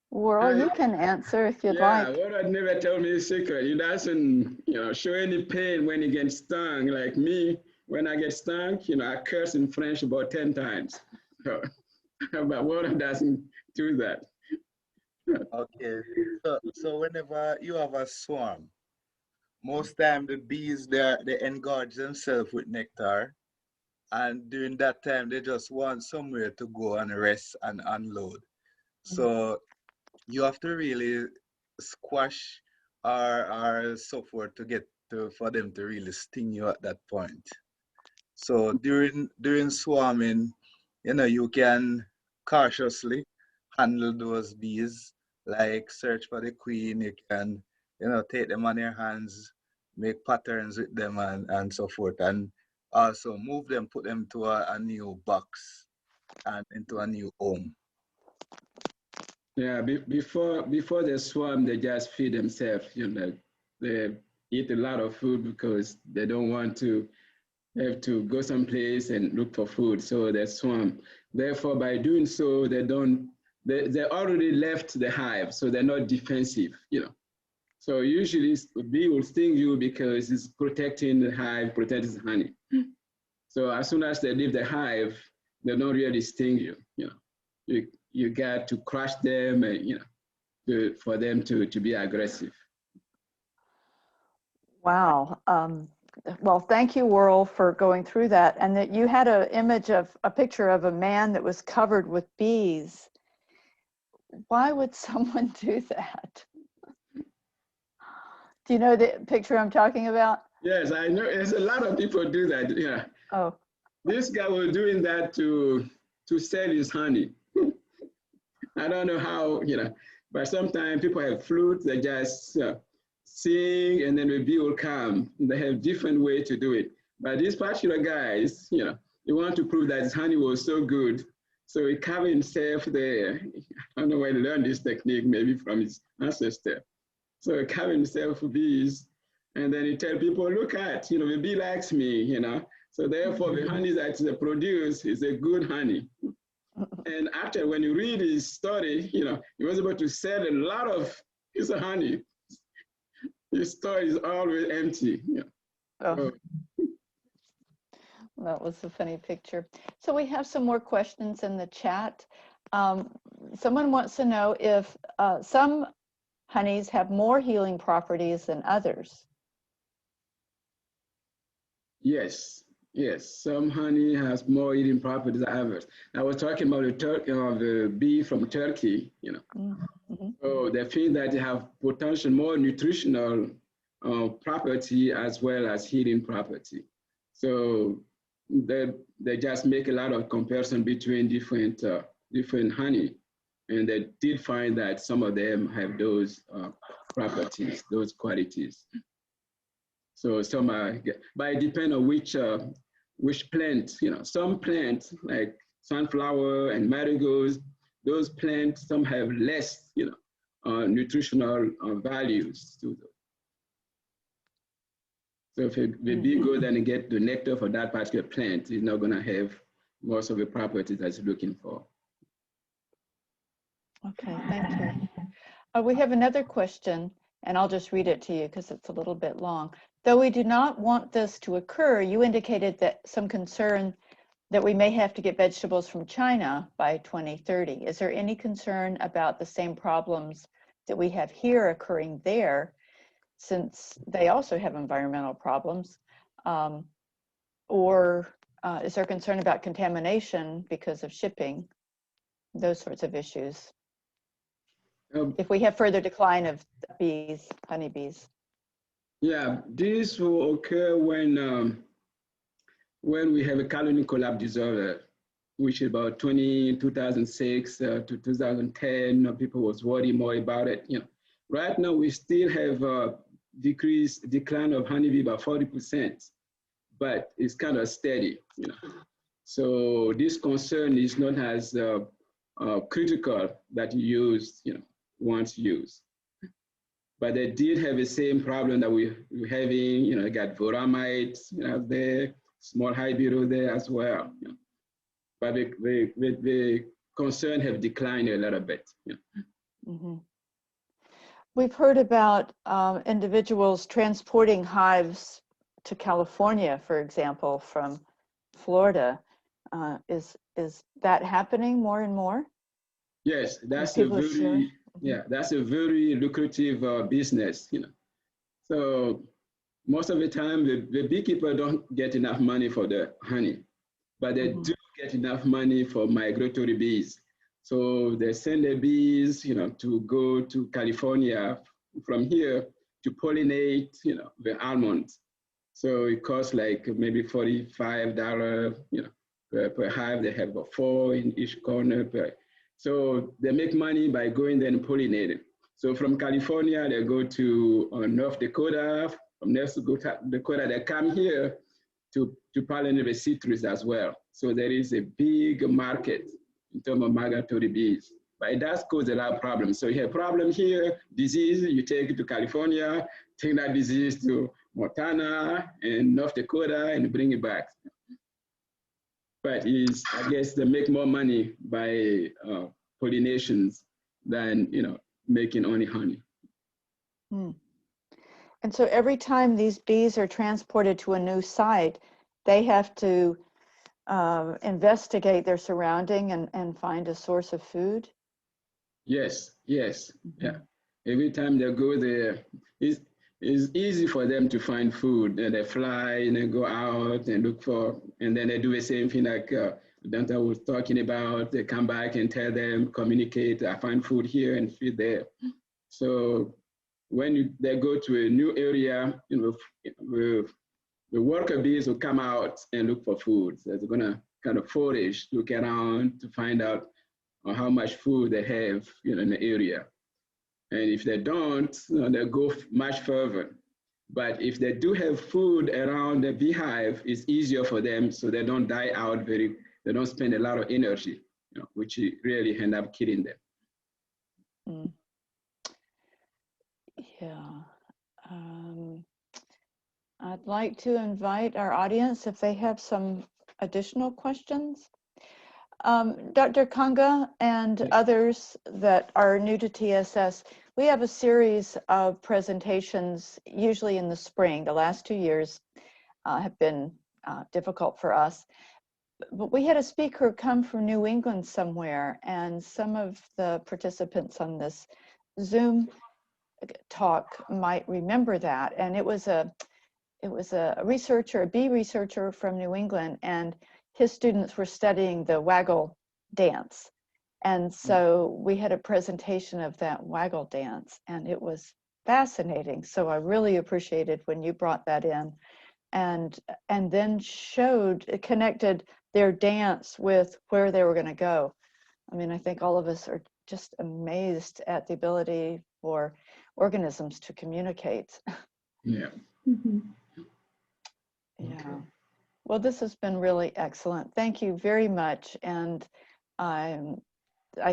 Worrell, you can answer if you'd like. Yeah, Worrell never told me his secret. He doesn't, show any pain when he gets stung. Like me, when I get stung, I curse in French about 10 times. But Worrell doesn't do that. Okay, so whenever you have a swarm, most time the bees, they engorge themselves with nectar. And during that time, they just want somewhere to go and rest and unload. So you have to really squash or so forth to get to, for them to really sting you at that point. So during swarming, you can cautiously handle those bees, like search for the queen. You can, take them on your hands, make patterns with them and so forth, and also move them, put them to a new box and into a new home. Yeah, before they swarm, they just feed themselves. They eat a lot of food because they don't want to have to go someplace and look for food. So they swarm. Therefore, by doing so, they already left the hive, so they're not defensive. So usually, a bee will sting you because it's protecting the hive, protecting the honey. So as soon as they leave the hive, they don't really sting you. You got to crush them, and, for them to be aggressive. Wow. Well, thank you, Worrell, for going through that. And that you had a picture of a man that was covered with bees. Why would someone do that? Do you know the picture I'm talking about? Yes, I know. There's a lot of people do that. Yeah. Oh. This guy was doing that to sell his honey. I don't know how, but sometimes people have flutes, they just sing and then the bee will come. They have different way to do it. But this particular guy, he wanted to prove that his honey was so good. So he covered himself there. I don't know where he learned this technique, maybe from his ancestor. So he covered himself with bees. And then he tell people, look at, the bee likes me, So therefore the honey that they produce is a good honey. And after, when you read his story, he was able to sell a lot of his honey. His store is always empty. Oh. So, that was a funny picture. So we have some more questions in the chat. Someone wants to know if some honeys have more healing properties than others. Yes. Some honey has more healing properties than others. I was talking about the bee from Turkey, Mm-hmm. So they feel that they have potential more nutritional property as well as healing property. So they just make a lot of comparison between different honey, and they did find that some of them have those properties, those qualities. So some are, but it depends on which plant. Some plants like sunflower and marigolds, those plants, some have less, nutritional values to them. So if the bee goes and get the nectar for that particular plant, it's not going to have most of the properties that it's looking for. Okay, thank you. We have another question, and I'll just read it to you because it's a little bit long. Though we do not want this to occur, you indicated that some concern that we may have to get vegetables from China by 2030. Is there any concern about the same problems that we have here occurring there, since they also have environmental problems? Or is there concern about contamination because of shipping, those sorts of issues? If we have further decline of bees, honeybees. Yeah, this will occur when we have a colony collapse disorder, which is about 2006 to 2010. People was worried more about it. Right now we still have a decline of honeybee by 40%, but it's kind of steady. So this concern is not as critical that you used, once used. But they did have the same problem that we're having, you got voramites there, small hive beetle there as well. But the concern have declined a little bit. Mm-hmm. We've heard about individuals transporting hives to California, for example, from Florida. Is that happening more and more? Yes, that's that's a very lucrative business. So most of the time, the beekeeper don't get enough money for the honey, but they do get enough money for migratory bees. So they send the bees, to go to California from here to pollinate, the almonds. So it costs like maybe $45, per hive. They have 4 in each corner. So they make money by going there and pollinating. So from California, they go to North Dakota. From North Dakota, they come here to pollinate the citrus as well. So there is a big market in terms of migratory bees. But it does cause a lot of problems. So you have a problem here, disease, you take it to California, take that disease to Montana and North Dakota and bring it back. But I guess they make more money by pollinations than making only honey. And so every time these bees are transported to a new site, they have to investigate their surrounding and find a source of food? Yes, yeah. Every time they go there, it's easy for them to find food. And they fly and they go out and look for, and then they do the same thing like Dante was talking about. They come back and tell them, communicate, I find food here and feed there. So when they go to a new area, the worker bees will come out and look for food. So they're gonna kind of forage, look around to find out how much food they have in the area. And if they don't, they'll go much further. But if they do have food around the beehive, it's easier for them so they don't die out they don't spend a lot of energy, which really end up killing them. Yeah. I'd like to invite our audience if they have some additional questions. Dr. Kanga and others that are new to TSS, we have a series of presentations usually in the spring. The last 2 years have been difficult for us. But we had a speaker come from New England somewhere, and some of the participants on this Zoom talk might remember that. And it was a researcher, a bee researcher from New England, and his students were studying the Waggle Dance. And so we had a presentation of that Waggle Dance, and it was fascinating. So I really appreciated when you brought that in and then connected their dance with where they were going to go. I mean, I think all of us are just amazed at the ability for organisms to communicate. Yeah. Yeah. Okay. Well, this has been really excellent. Thank you very much. And I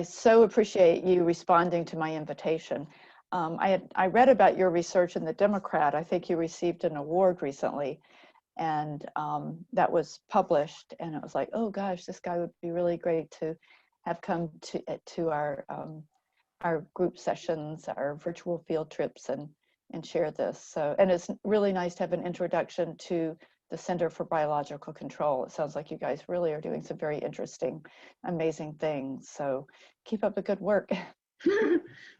so appreciate you responding to my invitation. I read about your research in the Democrat. I think you received an award recently, and that was published. And it was like, oh gosh, this guy would be really great to have come to our group sessions, our virtual field trips, and share this. So, and it's really nice to have an introduction to the Center for Biological Control. It sounds like you guys really are doing some very interesting, amazing things. So keep up the good work.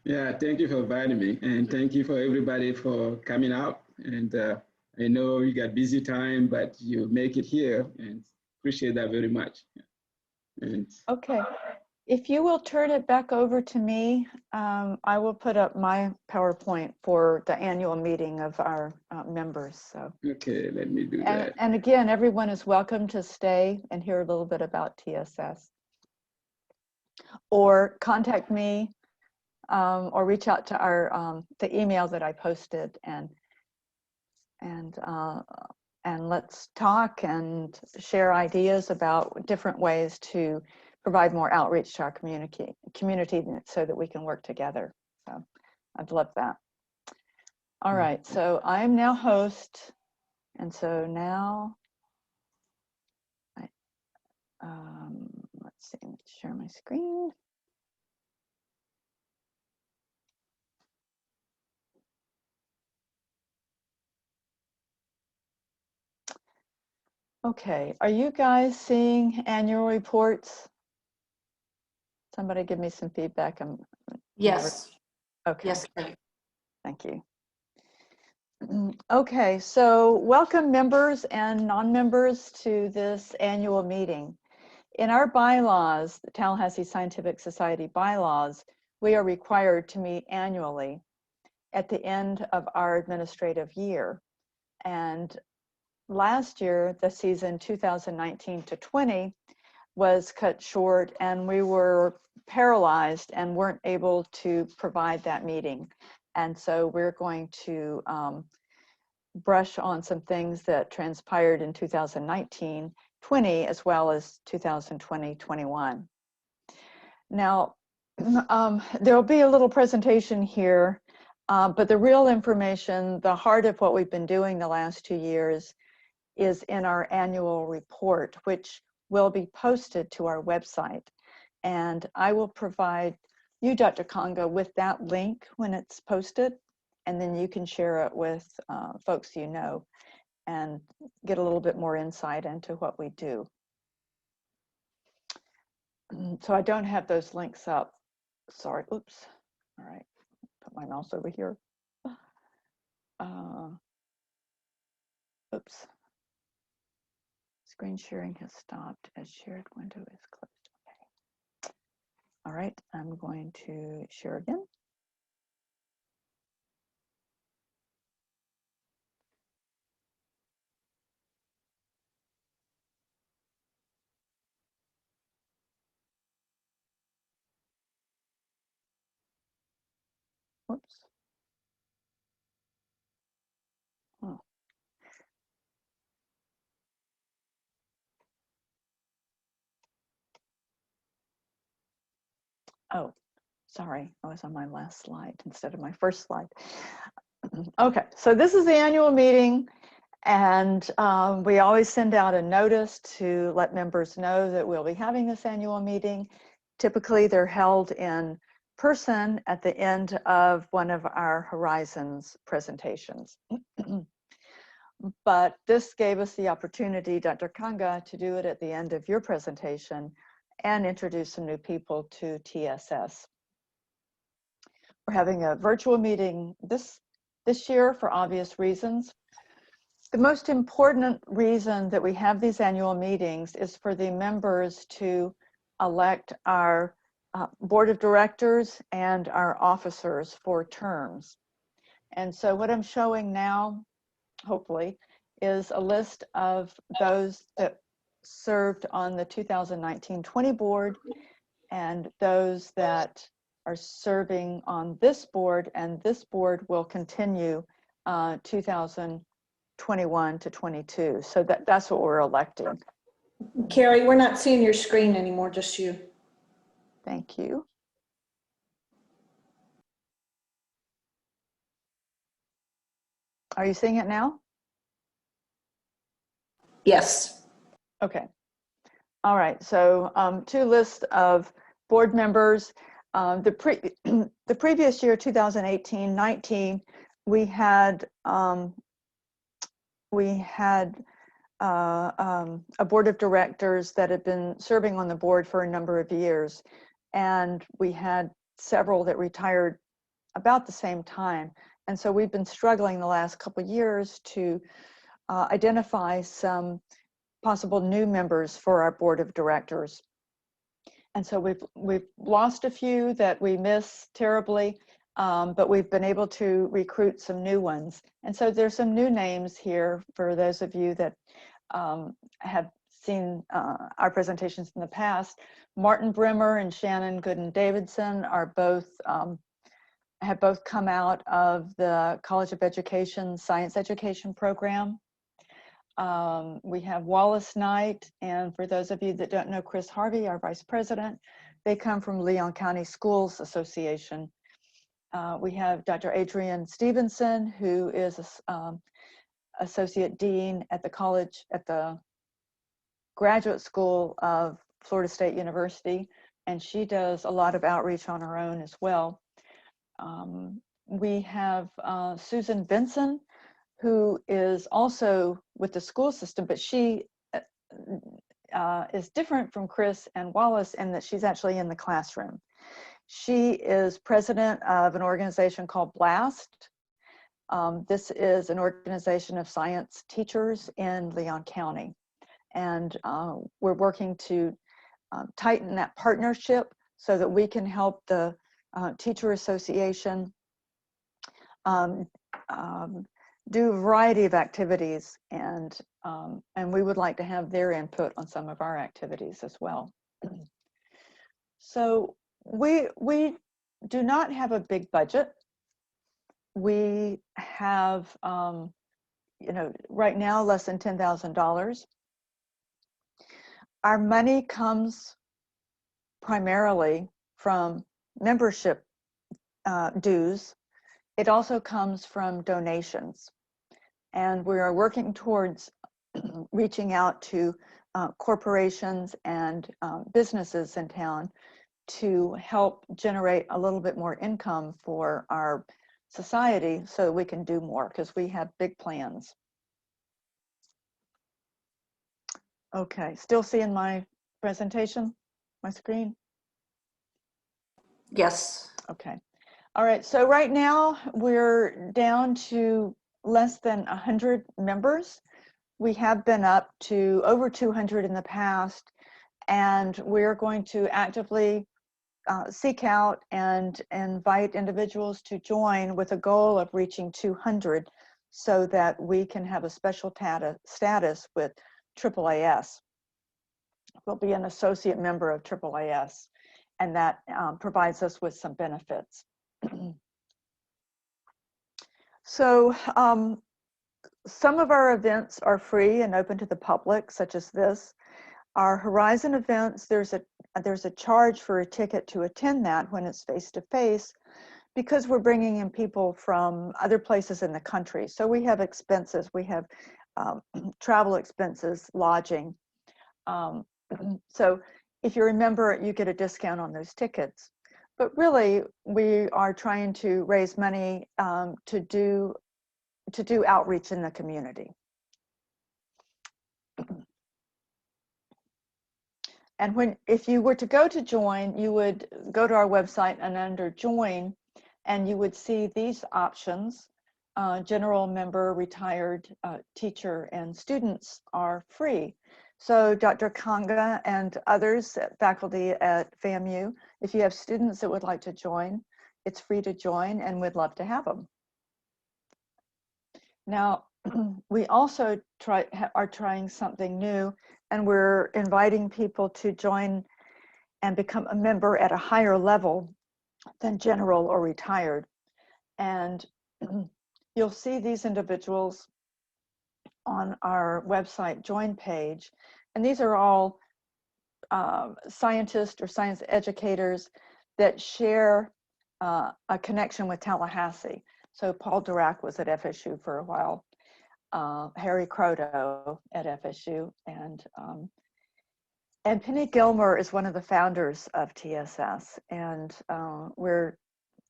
Yeah, thank you for inviting me. And thank you for everybody for coming out. And I know you got busy time, but you make it here, and appreciate that very much. And Okay. If you will turn it back over to me, I will put up my PowerPoint for the annual meeting of our members. So. Okay, let me do that. And again, everyone is welcome to stay and hear a little bit about TSS. Or contact me or reach out to our the email that I posted and let's talk and share ideas about different ways to provide more outreach to our community so that we can work together. So I'd love that. All right, so I'm now host. And so now, let's see, let me share my screen. Okay, are you guys seeing annual reports? Somebody give me some feedback. Yes. Okay. Yes. Thank you. Okay, so welcome members and non-members to this annual meeting. In our bylaws, the Tallahassee Scientific Society bylaws, we are required to meet annually at the end of our administrative year. And last year, the season 2019 to 20 was cut short and we were paralyzed and weren't able to provide that meeting. And so we're going to brush on some things that transpired in 2019-20 as well as 2020-21. Now, there'll be a little presentation here, but the real information, the heart of what we've been doing the last 2 years is in our annual report, which will be posted to our website. And I will provide you, Dr. Kanga, with that link when it's posted, and then you can share it with folks you know and get a little bit more insight into what we do. So I don't have those links up. Sorry, oops. All right, put my mouse over here. Oops. Screen sharing has stopped as shared window is closed. Okay. All right, I'm going to share again. Whoops. Oh. Oh, sorry, I was on my last slide instead of my first slide. Okay, so this is the annual meeting, and we always send out a notice to let members know that we'll be having this annual meeting. Typically, they're held in person at the end of one of our Horizons presentations. But this gave us the opportunity, Dr. Kanga, to do it at the end of your presentation and introduce some new people to TSS. We're having a virtual meeting this year for obvious reasons. The most important reason that we have these annual meetings is for the members to elect our board of directors and our officers for terms. And so what I'm showing now, hopefully, is a list of those that served on the 2019-20 board and those that are serving on this board, and this board will continue 2021 to 22. So that's what we're electing. Carrie, we're not seeing your screen anymore, just you. Thank you. Are you seeing it now? Yes. Okay. All right. So two lists of board members. The previous year, 2018-19, we had a board of directors that had been serving on the board for a number of years, and we had several that retired about the same time. And so we've been struggling the last couple of years to identify some possible new members for our board of directors. And so we've lost a few that we miss terribly, but we've been able to recruit some new ones. And so there's some new names here for those of you that have seen our presentations in the past. Martin Brimmer and Shannon Gooden-Davidson are both have both come out of the College of Education Science Education program. We have Wallace Knight, and for those of you that don't know Chris Harvey, our vice president, they come from Leon County Schools Association. We have Dr. Adrian Stevenson, who is associate dean at the college, at the graduate school of Florida State University, and she does a lot of outreach on her own as well. We have Susan Benson, who is also with the school system, but she is different from Chris and Wallace in that she's actually in the classroom. She is president of an organization called BLAST, This is an organization of science teachers in Leon County. And we're working to tighten that partnership so that we can help the Teacher Association do a variety of activities, and we would like to have their input on some of our activities as well. So we do not have a big budget. We have, you know, right now less than $10,000. Our money comes primarily from membership dues. It also comes from donations. And we are working towards reaching out to corporations and businesses in town to help generate a little bit more income for our society so that we can do more, because we have big plans. Okay, still seeing my presentation, my screen? Yes. Okay. All right, so right now we're down to less than 100 members. We have been up to over 200 in the past, and we're going to actively seek out and invite individuals to join with a goal of reaching 200 so that we can have a special status with AAAS. We'll be an associate member of AAAS, and that provides us with some benefits. So some of our events are free and open to the public, such as this. Our Horizon events, there's a charge for a ticket to attend that when it's face-to-face, because we're bringing in people from other places in the country. So we have expenses, we have travel expenses, lodging. So if you're a member, you get a discount on those tickets. But really, we are trying to raise money to do outreach in the community. And if you were to go to join, you would go to our website and under join, and you would see these options. General member, retired, teacher, and students are free. So Dr. Kanga and others, faculty at FAMU, if you have students that would like to join, it's free to join, and we'd love to have them. Now, we also are trying something new, and we're inviting people to join and become a member at a higher level than general or retired. And you'll see these individuals on our website join page. And these are all scientists or science educators that share a connection with Tallahassee. So Paul Dirac was at FSU for a while, Harry Croto at FSU, and Penny Gilmer is one of the founders of TSS. And we're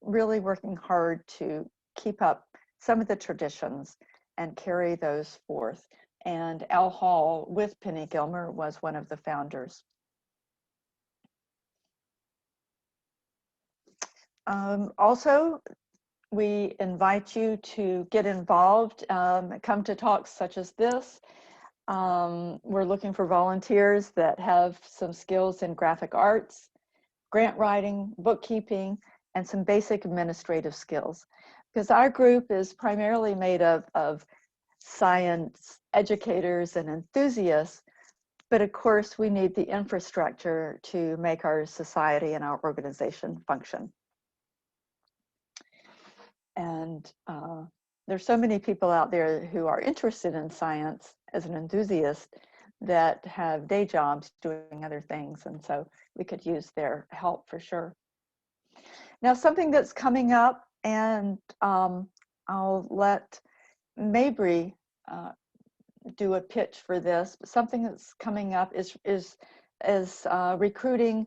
really working hard to keep up some of the traditions and carry those forth. And Al Hall with Penny Gilmer was one of the founders. Also, we invite you to get involved, come to talks such as this. We're looking for volunteers that have some skills in graphic arts, grant writing, bookkeeping, and some basic administrative skills. Because our group is primarily made of science educators and enthusiasts, but of course we need the infrastructure to make our society and our organization function. And there's so many people out there who are interested in science as an enthusiast that have day jobs doing other things, and so we could use their help for sure. Now, something that's coming up, and I'll let Mabry do a pitch for this, but something that's coming up is recruiting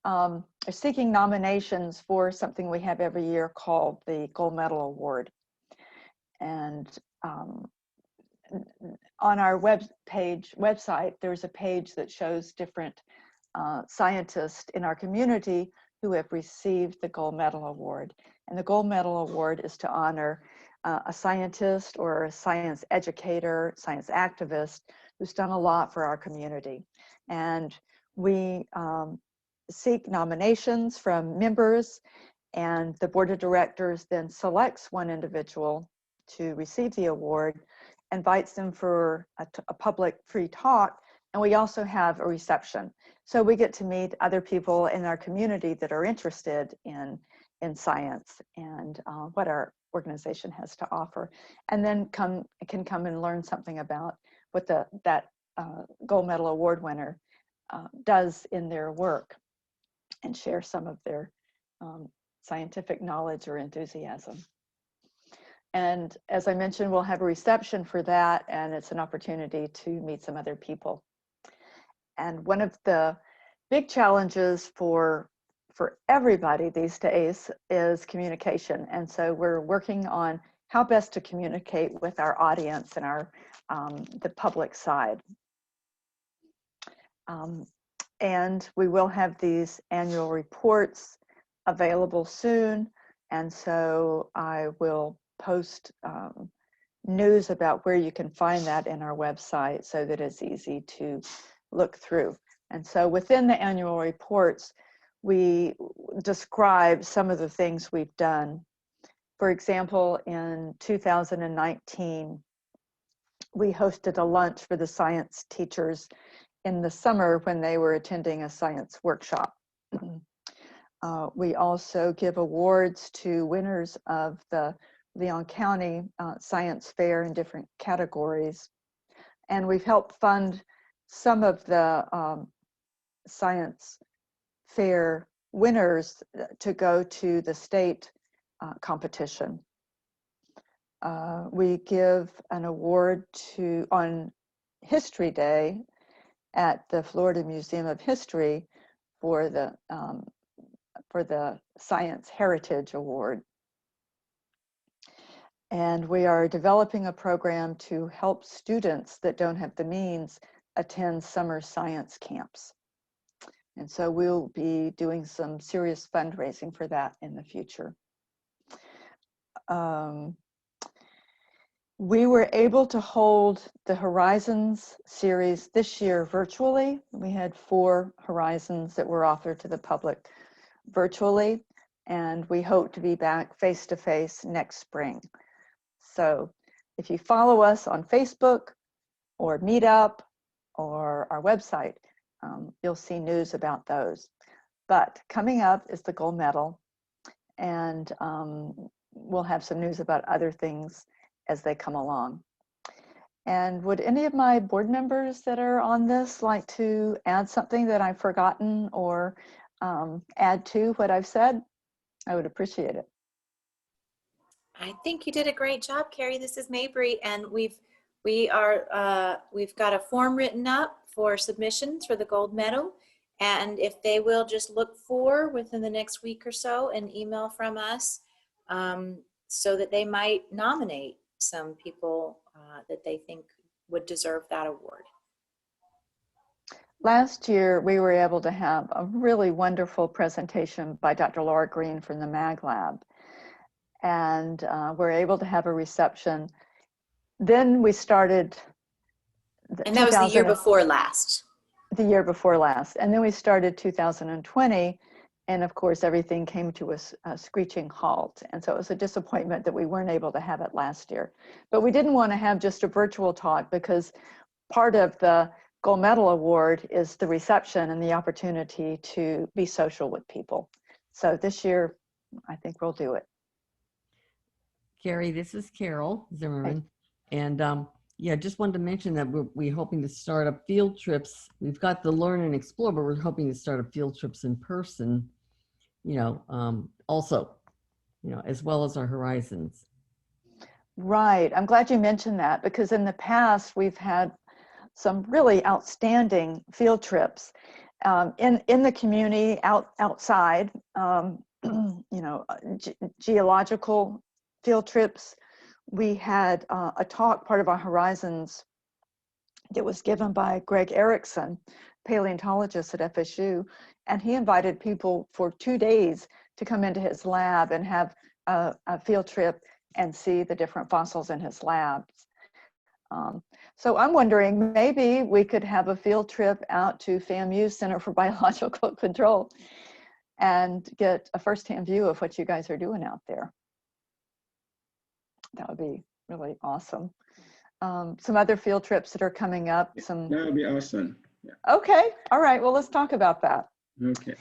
or seeking nominations for something we have every year called the Gold Medal Award. And on our website, there's a page that shows different scientists in our community who have received the Gold Medal Award. And the Gold Medal Award is to honor a scientist or a science educator, science activist who's done a lot for our community. And we seek nominations from members, and the board of directors then selects one individual to receive the award, invites them for a public free talk, and we also have a reception. So we get to meet other people in our community that are interested in science and what our organization has to offer, and then can come and learn something about what that gold medal award winner does in their work and share some of their scientific knowledge or enthusiasm. And as I mentioned, we'll have a reception for that, and it's an opportunity to meet some other people. And one of the big challenges for everybody these days is communication. And so we're working on how best to communicate with our audience and our the public side. And we will have these annual reports available soon. And so I will post news about where you can find that in our website so that it's easy to look through. And so within the annual reports, we describe some of the things we've done. For example, in 2019, we hosted a lunch for the science teachers in the summer when they were attending a science workshop. We also give awards to winners of the Leon County Science Fair in different categories. And we've helped fund some of the science fair winners to go to the state competition. We give an award on History Day at the Florida Museum of History for the Science Heritage Award. And we are developing a program to help students that don't have the means attend summer science camps. And so we'll be doing some serious fundraising for that in the future. We were able to hold the Horizons series this year virtually. We had 4 Horizons that were offered to the public virtually, and we hope to be back face-to-face next spring. So if you follow us on Facebook or Meetup or our website, you'll see news about those. But coming up is the gold medal, and we'll have some news about other things as they come along. And would any of my board members that are on this like to add something that I've forgotten or add to what I've said? I would appreciate it. I think you did a great job, Carrie. This is Mabry, and we've got a form written up for submissions for the gold medal, and if they will just look for within the next week or so an email from us, so that they might nominate some people that they think would deserve that award. Last year, we were able to have a really wonderful presentation by Dr. Laura Green from the Mag Lab. And we're able to have a reception. Then we started. And that was the year before last. The year before last. And then we started 2020. And of course, everything came to a screeching halt. And so it was a disappointment that we weren't able to have it last year. But we didn't want to have just a virtual talk because part of the Gold Medal Award is the reception and the opportunity to be social with people. So this year, I think we'll do it. Carrie, this is Carol Zimmerman. Hey. And yeah, just wanted to mention that we're hoping to start up field trips. We've got the Learn and Explore, but we're hoping to start up field trips in person, also, as well as our Horizons. Right. I'm glad you mentioned that, because in the past, we've had some really outstanding field trips in the community, outside, geological field trips. We had a talk, part of our Horizons, that was given by Greg Erickson, paleontologist at FSU, and he invited people for 2 days to come into his lab and have a field trip and see the different fossils in his labs. So I'm wondering, maybe we could have a field trip out to FAMU Center for Biological Control and get a firsthand view of what you guys are doing out there. That would be really awesome. Some other field trips that are coming up. That would be awesome. Yeah. Okay, all right, well, let's talk about that. Okay.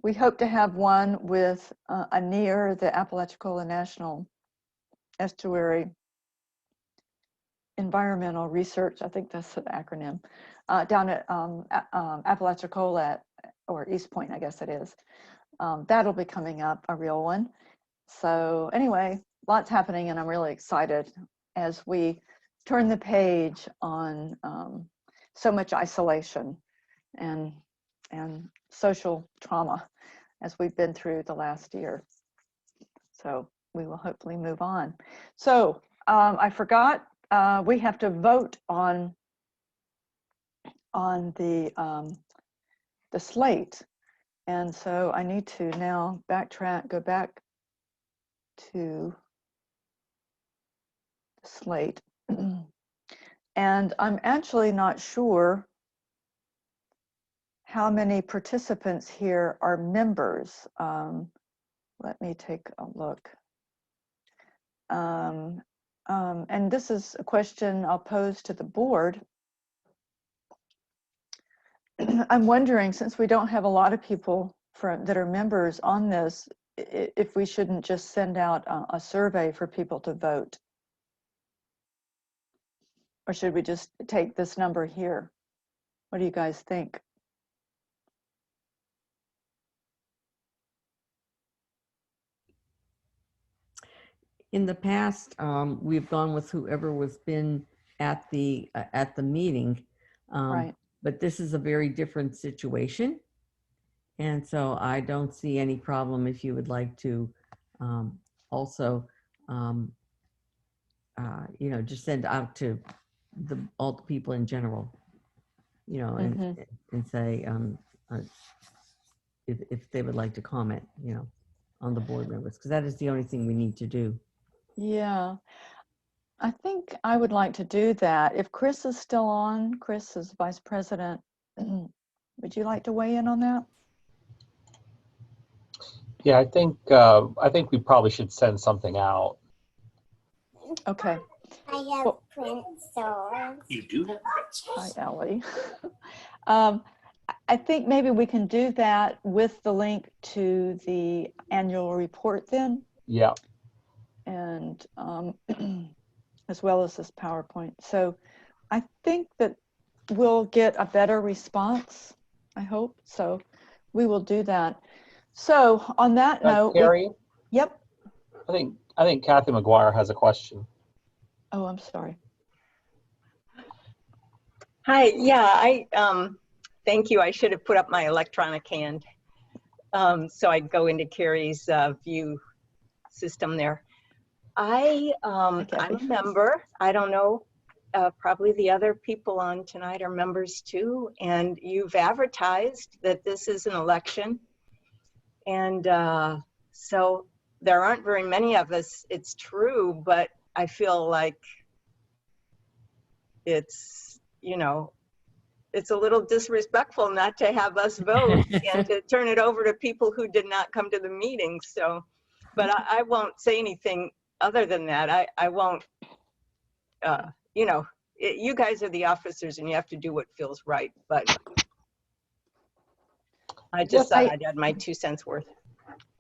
We hope to have one with near the Apalachicola National Estuary Environmental Research, I think that's the acronym, down at Apalachicola or East Point, I guess it is. That'll be coming up, a real one. So anyway, lots happening, and I'm really excited as we turn the page on so much isolation and social trauma as we've been through the last year. So we will hopefully move on. So I forgot, we have to vote on the slate. And so I need to now backtrack, go back to the slate. And I'm actually not sure how many participants here are members. Let me take a look. And this is a question I'll pose to the board. I'm wondering, since we don't have a lot of people that are members on this, if we shouldn't just send out a survey for people to vote. Or should we just take this number here? What do you guys think? In the past, we've gone with whoever was been at the meeting, Right. but this is a very different situation, and so I don't see any problem if you would like to also, you know, just send out to all the people in general, you know, and say if they would like to comment, you know, on the board members, because that is the only thing we need to do. Yeah, I think I would like to do that. If Chris is still on, Chris is Vice President, would you like to weigh in on that? Yeah, I think we probably should send something out. Okay. I have pretzels. You do have Hi, Ellie. I think maybe we can do that with the link to the annual report then. Yeah. And as well as this PowerPoint. So I think that we'll get a better response, I hope. So we will do that. So on that note, Carrie? Yep. I think Kathy McGuire has a question. Oh, I'm sorry. Hi, yeah, thank you. I should have put up my electronic hand. So I'd go into Carrie's view system there. I'm a member. I don't know, probably the other people on tonight are members too. And you've advertised that this is an election. And so there aren't very many of us, it's true, but I feel like it's, you know, it's a little disrespectful not to have us vote and to turn it over to people who did not come to the meeting. So, but I won't say anything other than that. I won't, you know, you guys are the officers and you have to do what feels right. But I just thought I'd add my 2 cents worth.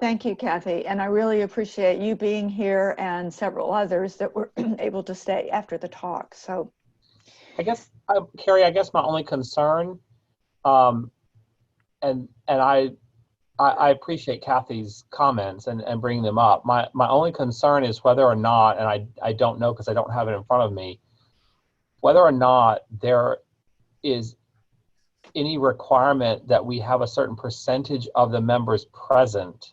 Thank you, Kathy. And I really appreciate you being here and several others that were able to stay after the talk. So I guess, Carrie, I guess my only concern, and I appreciate Kathy's comments and bringing them up. My only concern is whether or not, and I don't know because I don't have it in front of me, whether or not there is any requirement that we have a certain percentage of the members present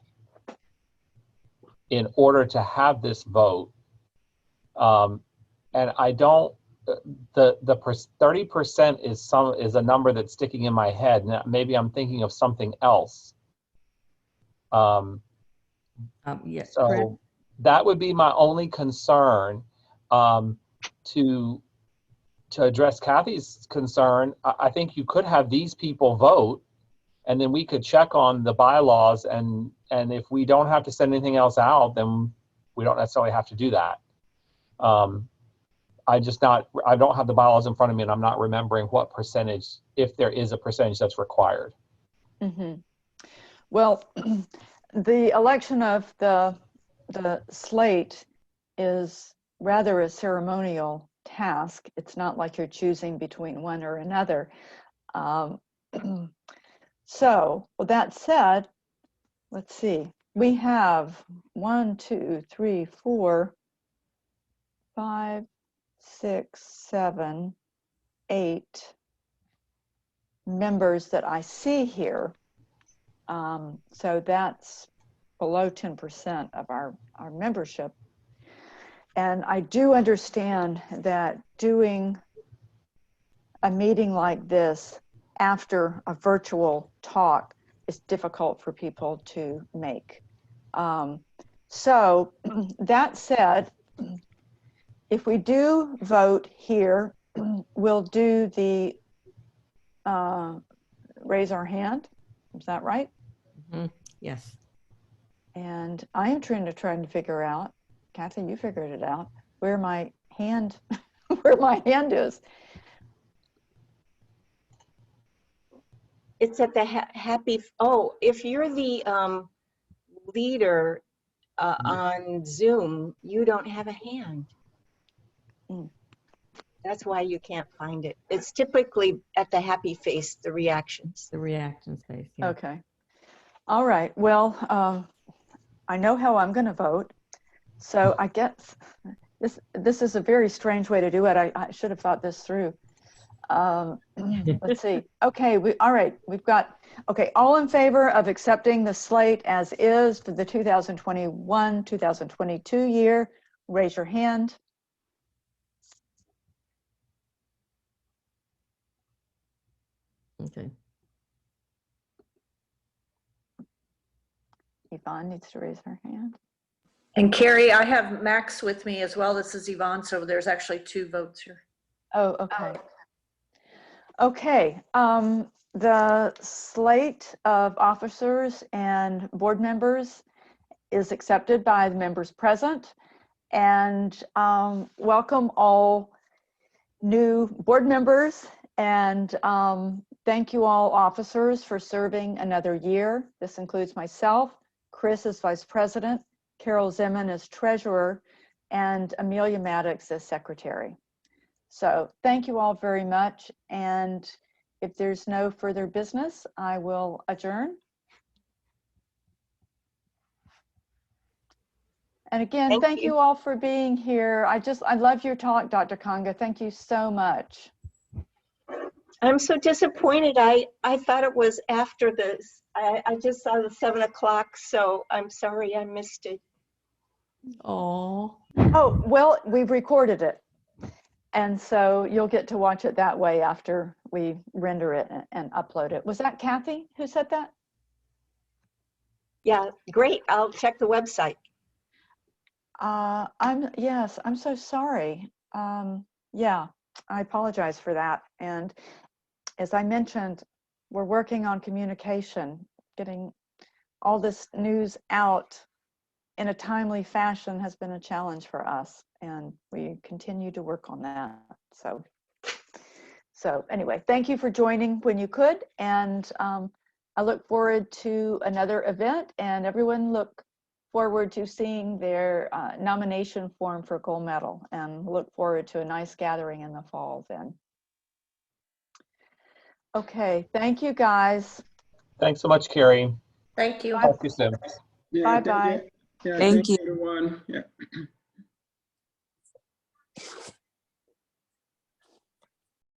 in order to have this vote. And I don't, the 30% is a number that's sticking in my head. Now, maybe I'm thinking of something else. Yeah, Fred? So that would be my only concern. To address Kathy's concern, I think you could have these people vote, and then we could check on the bylaws, and if we don't have to send anything else out, then we don't necessarily have to do that. I don't have the bylaws in front of me, and I'm not remembering what percentage, if there is a percentage that's required. Mm-hmm. Well, the election of the slate is rather a ceremonial task. It's not like you're choosing between one or another. So, with that said, let's see. We have 1, 2, 3, 4, 5, 6, 7, 8 members that I see here. So that's below 10% of our membership. And I do understand that doing a meeting like this after a virtual talk is difficult for people to make. So that said, if we do vote here, we'll do the raise our hand. Is that right? Mm-hmm. Yes. And I am trying to figure out, Kathy, you figured it out, where my hand, where my hand is. It's at the happy, oh, if you're the leader on Zoom, you don't have a hand. Mm. That's why you can't find it. It's typically at the happy face, the reactions. The reaction space. Yeah. Okay. All right. Well, I know how I'm going to vote. So I guess this is a very strange way to do it. I should have thought this through. Let's see. Okay. All right. We've got, okay. All in favor of accepting the slate as is for the 2021-2022 year, raise your hand. Okay. Yvonne needs to raise her hand. And Carrie, I have Max with me as well. This is Yvonne, so there's actually 2 votes here. Oh, okay. Okay. The slate of officers and board members is accepted by the members present, and welcome all new board members, and thank you all officers for serving another year. This includes myself, Chris as vice president, Carol Zeman as treasurer, and Amelia Maddox as secretary. So thank you all very much. And if there's no further business, I will adjourn. And again, thank you all for being here. I love your talk, Dr. Kanga. Thank you so much. I'm so disappointed. I thought it was after this. I just saw the 7 o'clock, so I'm sorry I missed it. Oh. Oh, well, we've recorded it. And so you'll get to watch it that way after we render it and upload it. Was that Kathy who said that? Yeah, great. I'll check the website. Yes, I'm so sorry. Yeah, I apologize for that. And as I mentioned, we're working on communication, getting all this news out in a timely fashion has been a challenge for us, and we continue to work on that. So anyway, thank you for joining when you could, and I look forward to another event, and everyone look forward to seeing their nomination form for gold medal, and look forward to a nice gathering in the fall then. Okay, thank you guys. Thanks so much, Carrie. Thank you. Talk to you soon. Yeah, Bye-bye. Yeah, Thank you. everyone. Yeah.